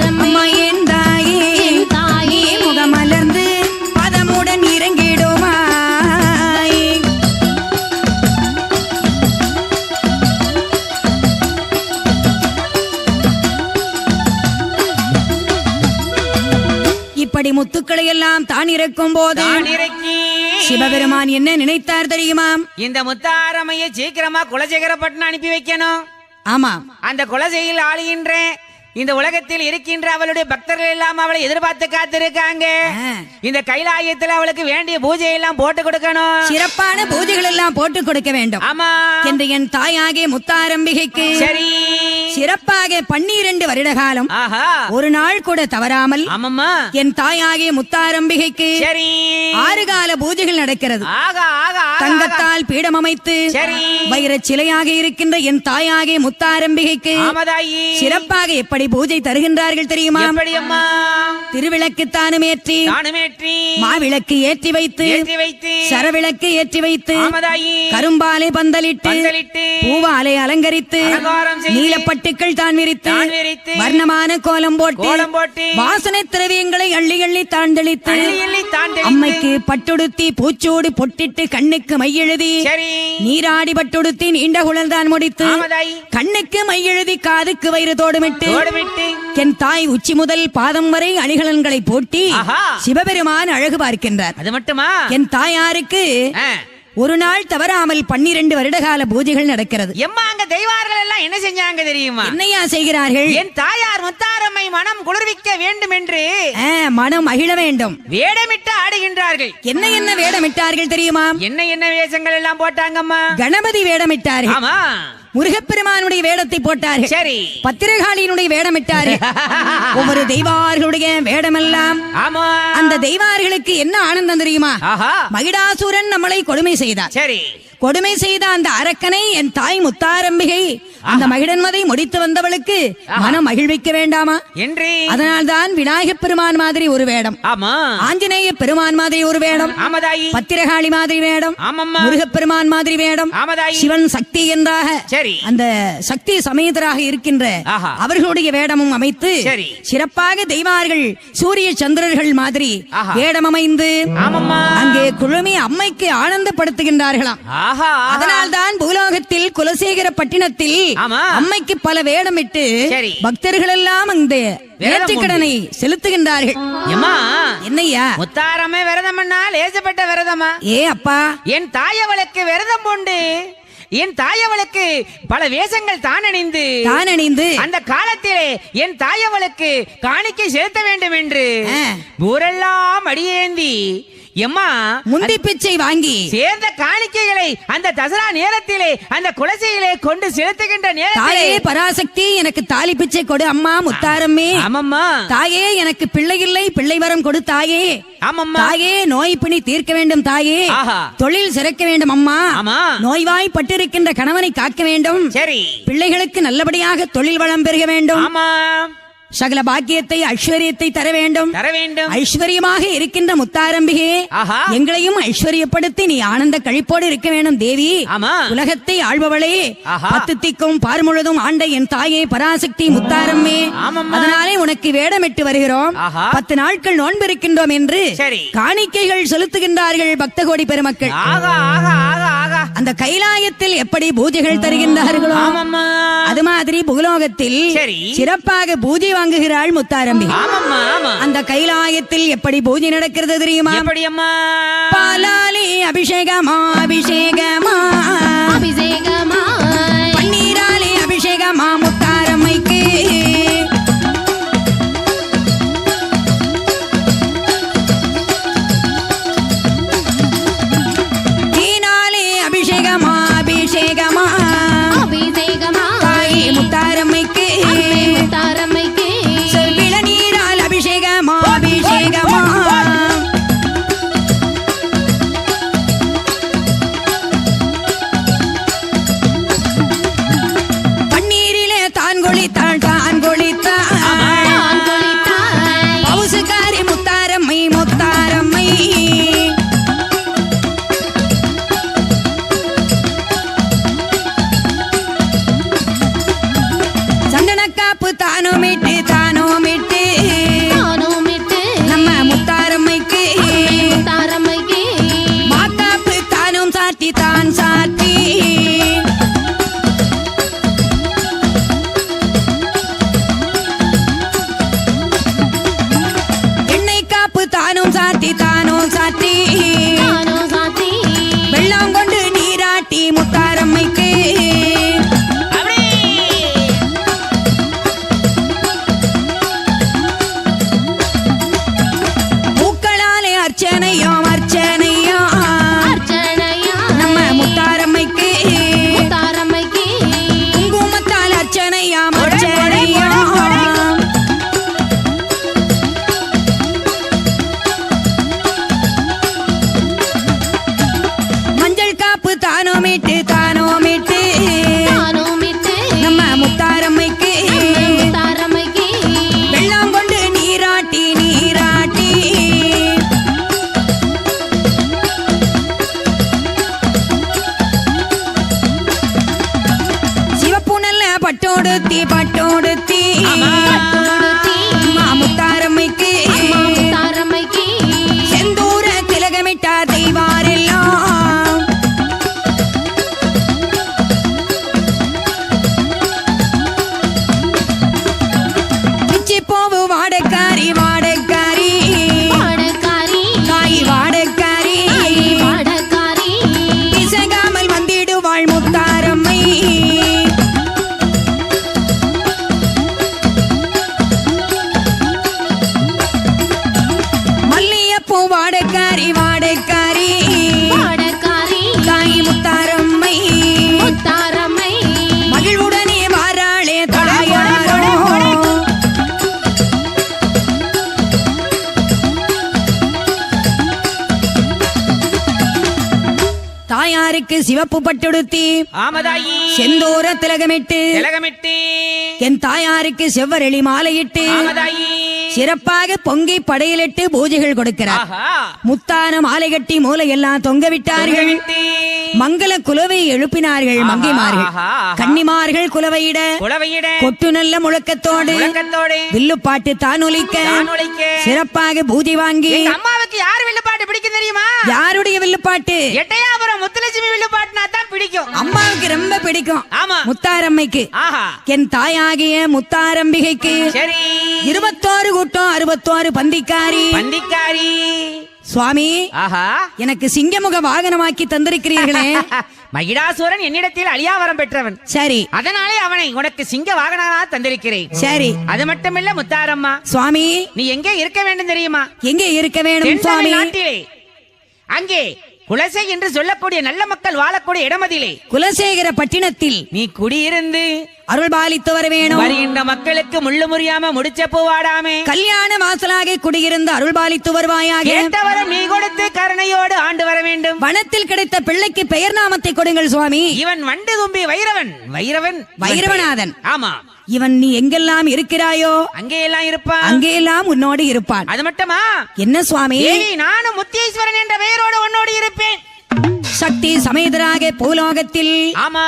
அம்மா என் தாயே முகமலர்ந்து பதமுடன் இறங்கிடுமாய். இப்படி முத்துக்களை எல்லாம் தான் இறக்கும் போது சிவபெருமான் என்ன நினைத்தார் தெரியுமா? இந்த முத்தாரம்மையை சீக்கிரமா குலசேகரப்பட்டினம் அனுப்பி வைக்கணும். ஆமா. அந்த குலசையில் ஆளுகின்ற இந்த உலகத்தில் இருக்கின்ற அவளுடைய பக்தர்கள் எல்லாம் அவளை எதிர்பார்த்து காத்திருக்காங்க. இந்த கைலாயத்தில் அவளுக்கு வேண்டிய பூஜை எல்லாம் போட்டு கொடுக்கணும். சிறப்பான பூஜைகள் எல்லாம் போட்டு கொடுக்க வேண்டும். ஆமா. என்று என் தாயாகிய முத்தாரம்பிகைக்கு சரி சிறப்பாக 12 வருட காலம் ஆஹா ஒரு நாள் கூட தவறாமல் ஆமாம்மா என் தாயாகிய முத்தாரம்பிகைக்கு சரி 6 கால பூஜைகள் நடக்கிறது. ஆகா ஆகா தங்கத்தால் பீடம் அமைத்து சரி வைரச் சிலையாக இருக்கின்ற என் தாயாகிய முத்தாரம்பிகைக்கு ஆமதாயி சிறப்பாக எப்படி பூஜை தருகின்றார்கள் தெரியுமா? எப்படி அம்மா? திருவிளக்கு தானுமேற்றி மாவிளக்கு ஏற்றி வைத்து சரவிளக்கு ஏற்றி வைத்து கரும்பாலை பந்தலிட்டு பூவாலை அலங்கரித்து நீலப்பட்டுக்கள் தான் விரித்து வர்ணமான கோலம் போட்டு வாசனை திரவியங்களை அள்ளி அள்ளி தாண்டளித்து அம்மைக்கு பட்டுடுத்தி பூச்சோடு பொட்டிட்டு கண்ணுக்கு மையெழுதி நீராடி பட்டுடுத்தி நீண்ட குழல் தான் முடித்து கண்ணுக்கு மையெழுதி காதுக்கு வயிறு தோடுமிட்டு என் தாய் உச்சி முதல் பாதம் வரை அணிகலன்களை போட்டி சிவபெருமான் அழகு பார்க்கின்றார். அது மட்டுமா? என் தாயாருக்கு ஒரு நாள் தவறாமல் 12 வருடகால பூஜைகள் நடக்கிறது. எம்மா அங்க தெய்வார்கள் எல்லாம் என்ன செஞ்சாங்க தெரியுமா? என்னையா செய்கிறார்கள்? என் தாயார் முத்தாரம்மை மனம் குளிர்விக்க வேண்டும் என்று மனம் மகிழ வேண்டும் வேடமிட்டு ஆடுகின்றார்கள். என்ன என்ன வேடமிட்டார்கள் தெரியுமா? என்ன என்ன வேஷங்கள் எல்லாம் போட்டாங்கம்மா? கணபதி வேடமிட்டார்கள். ஆமா. முருகப்பெருமானுடைய வேடத்தை போட்டார்கள். சரி. பத்திரகாளியினுடைய வேடமிட்டார்கள். ஒவ்வொரு தெய்வார்களுடைய வேடமெல்லாம் அந்த தெய்வார்களுக்கு என்ன ஆனந்தம் தெரியுமா? மகிடாசுரன் நம்மளை கொடுமை செய்தார். சரி. கொடுமை செய்த அந்த அரக்கனை என் தாய் முத்தாரம்பிகை அந்த மகிழன்மதை முடித்து வந்தவளுக்கு மனம் மகிழ்விக்க வேண்டாமா என்று அதனால்தான் விநாயகப் பெருமான் மாதிரி ஒரு வேடம், ஆஞ்சநேய பெருமான் மாதிரி ஒரு வேடம், பத்திரகாளி மாதிரி வேடம், முருகப்பெருமான் மாதிரி வேடம், சிவன் சக்தி என்றாக அந்த சக்தி சமேதராக இருக்கின்ற அவர்களுடைய வேடமும் அமைத்து சிறப்பாக தெய்வார்கள் சூரிய சந்திரர்கள் மாதிரி வேடம் அமைந்து அங்கே குழுமி அம்மைக்கு ஆனந்தப்படுத்துகின்றார்களாம். அதனால்தான் பூலோகத்தில் குலசேகர பட்டினத்தில் அம்மைக்கு பல வேடமிட்டு பக்தர்கள் எல்லாம் அந்த நேர்த்திக்கடனை செலுத்துகின்றார்கள். என்னையா முத்தாரமே விரதம் லேசப்பட்ட விரதமா? ஏ அப்பா, என் தாயவளுக்கு விரதம் உண்டு. என் தாயவளுக்கு பல வேஷங்கள் தான் அணிந்து அந்த காலத்திலே என் தாயவளுக்கு காணிக்கை செலுத்த வேண்டும் என்று ஊரெல்லாம் அடியேந்தி எம்மா முந்தி பிச்சை வாங்கி சேர்ந்த காணிக்கைகளை அந்த தசரா நேரத்திலே அந்த குலசையிலே கொண்டு செலுத்துகின்ற தாயே பராசக்தி எனக்கு தாலி பிச்சை கொடு அம்மா முத்தாரம்மே. ஆமம்மா. தாயே எனக்கு பிள்ளை இல்லை, பிள்ளை வரம் கொடு தாயே. ஆமம்மா. தாயே நோய் பிணி தீர்க்க வேண்டும் தாயே. தொழில் சிறக்க வேண்டும் அம்மா. நோய்வாய் பட்டிருக்கின்ற கணவனை காக்க வேண்டும். சரி. பிள்ளைகளுக்கு நல்லபடியாக தொழில் வளம் பெருக வேண்டும். ஆமா. சகல பாக்கியத்தை ஐஸ்வர்யத்தை தர வேண்டும். ஐஸ்வர்யமாக இருக்கின்ற முத்தாரம்பிகே எங்களையும் ஐஸ்வர்யப்படுத்தி நீ ஆனந்த கழிப்போடு இருக்க வேண்டும் தேவி. உலகத்தை ஆள்பவளே, 10 திக்கும் பார் முழுதும் ஆண்ட என் தாயே பராசக்தி முத்தாரம்மே. அதனாலே உனக்கு வேடமிட்டு வருகிறோம். 10 நாட்கள் நோன்பு இருக்கின்றோம் என்று காணிக்கைகள் செலுத்துகின்றார்கள் பக்த கோடி பெருமக்கள். அந்த கைலாயத்தில் எப்படி பூஜைகள் தருகின்றார்களோ அது மாதிரி பூலோகத்தில் சிறப்பாக பூஜை வாங்குகிறாள் முத்தாரம்பி. அந்த கைலாயத்தில் எப்படி பூஜை நடக்கிறது தெரியுமா? பாலாலே அபிஷேகமா அபிஷேகமா அபிஷேகமா பன்னீராலே அபிஷேகமா முத்தாரம்மைக்கு. தீனாலே அபிஷேகமா அபிஷேகமா அபிஷேகமா முத்தாரம்மைக்கு. முத்தாரம்மைக்கு இளநீரால் அபிஷேகமா அபிஷேகமா பன்னீரிலே தான் கொளித்தாள் தான் கொளித்தாள் பவுசுக்காரி முத்தாரம்மை முத்தாரம்மை. சந்தனக்காப்பு தானோமிட்டு தானோமிட்டு நம்ம முத்தாரம்மைக்கு. முத்தாரம்மைக்கு மாக்காப்பு தானும் சாத்தி தான் சாத்தி. எண்ணெய் காப்பு தானும் சாத்தி தானும் சாத்தி. சாத்தி வெள்ளம் கொண்டு நீராட்டி முத்தாரம்மைக்கு. தாயாருக்கு சிவப்பு பட்டுடுத்தி ஆமதாயி செந்தூர திலகமிட்டு திலகமிட்டு என் தாயாருக்கு செவ்வரளி மாலையிட்டு ஆமதாயி சிறப்பாக பொங்கி படையிலிட்டு பூஜைகள் கொடுக்கிறார். ஆஹா முத்தான மாலை கட்டி மூலையெல்லாம் தொங்க விட்டார்கள். விட்டு மங்கள குலவை எழுப்பினார்கள் மங்கைமார்கள். ஆஹா, ஆஹா. கன்னிமார்கள் குலவையிட குலவையிட கொட்டு நல்ல முழக்கத்தோடு முழக்கத்தோடு வில்லுப்பாட்டு தான் ஒலிக்க தானுழைக்க சிறப்பாக பூஜை வாங்கி. எங்க அம்மாவுக்கு யார் வில்லுப்பாட்டு பிடிக்கும் தெரியுமா? யாருடைய வில்லுப்பாட்டு? எட்டையாபுரம் முத்துலட்சுமி வில்லுப்பாட்டுனா தான் பிடிக்கும். அம்மாவுக்கு ரொம்ப பிடிக்கும். ஆமா முத்தாரம்மைக்கு. ஆஹா என் தாயாகிய முத்தாரம்பிகைக்கு சரி 21 கூட்டம் 61 பந்திக்காரி. பந்திக்காரி சுவாமி ஆஹா எனக்கு சிங்கமுக வாகனமாக்கி தந்திருக்கிறீர்களே. மகிடாசுரன் என்னிடத்தில் அழியாவரம் பெற்றவன். சரி அதனாலே அவனை உனக்கு சிங்க வாகனாக தந்திருக்கிறேன். சரி அது மட்டுமில்ல முத்தாரம்மா, சுவாமி நீ எங்கே இருக்க வேண்டும் தெரியுமா? எங்கே இருக்க வேணும் தென் சுவாமி? தமிழ்நாட்டிலே அங்கே குலசை என்று சொல்லக்கூடிய நல்ல மக்கள் வாழக்கூடிய இடமதிலே குலசேகர பட்டினத்தில் நீ குடியிருந்து அருள் பாலித்து வர வேணும். வருகின்ற மக்களுக்கு முள்ளு முறியாம முடிச்ச பூவாடாமே கல்யாண வாசலாக குடியிருந்து அருள் பாலித்து வருவாயாக. கேட்டவரம் நீ கொடுத்து கருணையோடு ஆண்டு வர வேண்டும். வனத்தில் கிடைத்த பிள்ளைக்கு பெயர் நாமத்தை கொடுங்கள் சுவாமி. இவன் வண்டு தும்பி வைரவன். வைரவன் வைரவநாதன். ஆமா இவன் நீ எங்கெல்லாம் இருக்கிறாயோ அங்கே எல்லாம் இருப்பான். அங்கெல்லாம் உன்னோடு இருப்பான். அது மட்டுமா என்ன சுவாமி? தேவி நானும் முத்தீஸ்வரன் என்ற பெயரோடு உன்னோடு இருப்பேன். சக்தி சமேதராக பூலோகத்தில் ஆமா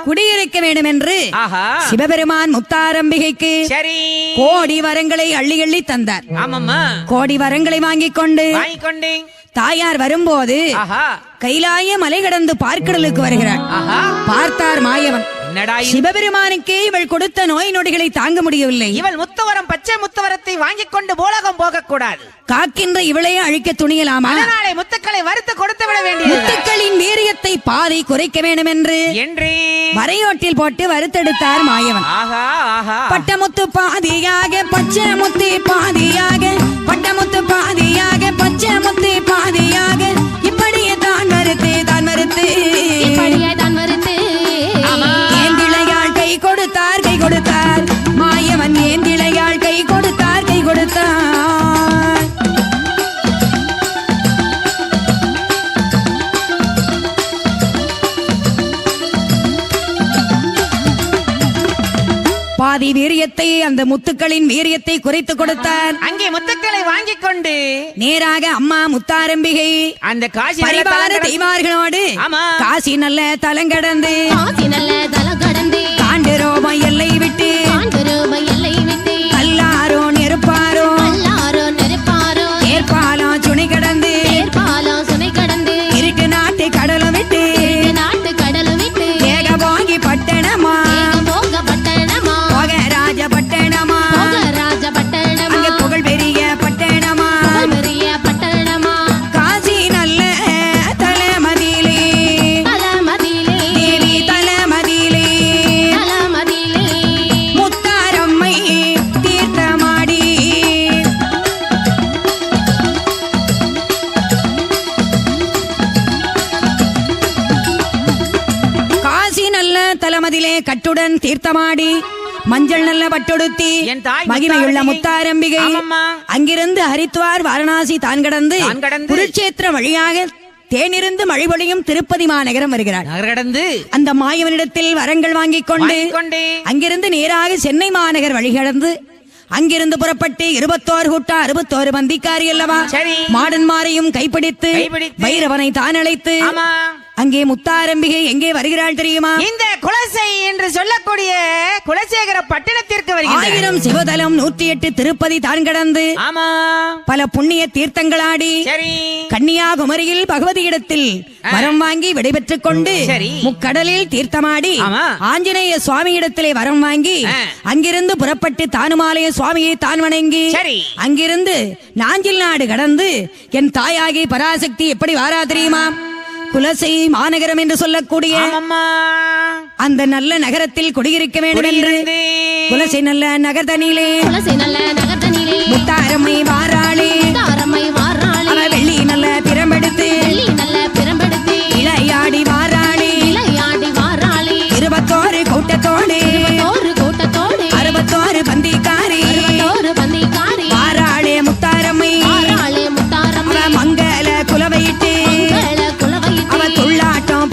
குடியிருக்க வேண்டும் என்று ஆஹா சிவபெருமான் முத்தாரம்பிகைக்கு சரி கோடி வரங்களை அள்ளி அள்ளி தந்தார். ஆமாம்மா கோடி வரங்களை வாங்கிக் கொண்டு வாங்கிக் கொண்டேன். தாயார் வரும்போது ஆஹா கைலாய மலை கடந்து பார்க்கடலுக்கு வருகிறார். ஆஹா பார்த்தார் மாயவன். என்னடா இது? சிவபெருமானுக்கே இவள் கொடுத்த நோய் நொடிகளை தாங்க முடியவில்லை. இவள் முத்துவரம் பச்சை முத்துவரத்தை வாங்கிக் கொண்டு போலகம் போக கூடாது. காக்கின்ற இவளையே அழிக்க துணியலாமா? அதனாலே முத்துக்களை வறுத்து கொடுத்து விட வேண்டியது. முத்துக்களின் வீரியத்தை பாதை குறைக்க வேண்டும் என்று வரையோட்டில் போட்டு வறுத்தெடுத்தார் மாயவன். ஆஹா ஆஹா பட்டமுத்து பாதியாக பச்சை முத்து பாதியாக பட்டமுத்து பாதியாக பச்சை முத்து பாதியாக இப்படியே தான் மறுத்து இப்படியே தான் வருத்து ஏந்திழையாள் கை கொடுத்தார் கை கொடுத்தார் மாயவன். ஏந்திழையாள் கை கொடுத்தார் கை கொடுத்தார். பாதி வீரியத்தை அந்த முத்துக்களின் வீரியத்தை குறைத்து கொடுத்தார். அங்கே முத்துக்களை வாங்கிக் கொண்டு நேராக அம்மா முத்தாரம்பிகை அந்த காசி பரிவார தெய்வார்களோடு ஆமா காசி நல்ல தலங்கடந்து காசி நல்ல தலம் கடந்து காண்டு ரோமம் எல்லை விட்டு ஆண்டு ரூப எல்லை விட்டு கல்லாரோ நெருப்பாரோ எல்லாரோ நெருப்பாரோ ஏற்பாலம் சுனை கடந்து ஏற்பாலம் சுனை கடந்து இருட்டு நாட்டு கடலும் விட்டு நாட்டு கடலும் விட்டு ஏக போங்கி பட்டணமா போக பட்டணமா போக ராஜ பட்டணமா போக ராஜ பட்டணமா அங்க புகழ் பெரிய பட்டணமா பெரிய பட்டணமா காசி நல்ல தலமதியிலே தலமதியிலே தேவி தலமதியிலே தலமதியிலே முத்தாரம்மை தீர்த்தமாடி காசி நல்ல தலமதிலே கட்டுடன் தீர்த்தமாடி மஞ்சள் நல்ல பட்டொடுத்தி என் தாய் மகிமையுள்ள முத்தாரம்பிகை. முத்தாரம்பிகை ஆமம்மா. அங்கிருந்து ஹரித்வார் வாரணாசி தான் கடந்து குருட்சேத்திர வழியாக தேனிருந்து மழைபொழியும் திருப்பதி மாநகரம் வருகிறார். நகர் கடந்து அந்த மாயவனிடத்தில் வரங்கள் வாங்கிக் கொண்டு அங்கிருந்து நேராக சென்னை மாநகர் வழி கடந்து அங்கிருந்து புறப்பட்டு 21 கூட்டா 61 பந்திக்காரி அல்லவா சரி. மாடன்மாரையும் கைப்பிடித்து வைரவனை தான் அழைத்து ஆமா அங்கே முத்தாரம்பிகை எங்கே வருகிறாள் தெரியுமா? இந்த குலசை என்று சொல்லக்கூடிய குலசேகர பட்டணத்திற்கு வருகிறார். 1000 சிவதலம் 108 திருப்பதி தான் கடந்து ஆமா பல புண்ணிய தீர்த்தங்களாடி சரி கன்னியாகுமரியில் பகவதியிடத்தில் வரம் வாங்கி விடைபெற்றுக் கொண்டு சரி. முக்கடலில் தீர்த்தமாடி ஆமா. ஆஞ்சநேய சுவாமியிடத்திலே வரம் வாங்கி அங்கிருந்து புறப்பட்டு தானுமாலய சுவாமியை தான் வணங்கி சரி. அங்கிருந்து நாஞ்சில் நாடு கடந்து என் தாயாகி பராசக்தி எப்படி வாரா தெரியுமா? குலசை மாநகரம் என்று சொல்லக்கூடிய ஆமாம்மா. அந்த நல்ல நகரத்தில் குடியிருக்க வேண்டும் என்று குடியிருந்து குலசை நல்ல நகர்தனிலே குலசை நல்ல நகர்தனிலே முத்தாரம்மை வாராளே தாரம்மை வாராளே அவ வெள்ளி நல்ல பிரம்பெடுத்து வெள்ளி நல்ல பிரம்பெடுத்து இளையாடி வாராளே இளையாடி வாராளே 21 கூட்டத்தோடு 21 கூட்டத்தோடு 61 பந்திக்காரி 61 பந்திக்காரி வாராளே முத்தாரம்மை வாராளே முத்தாரம்மை அவ மங்கள குலவையிட்டு மங்கள குலவையிட்டு அவ துள்ளாட்டம்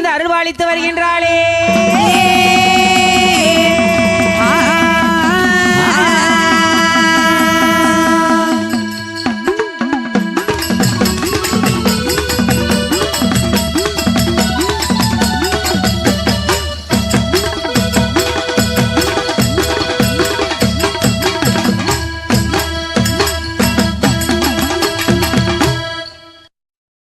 இருந்து அருள்பாலித்து வருகின்றாளே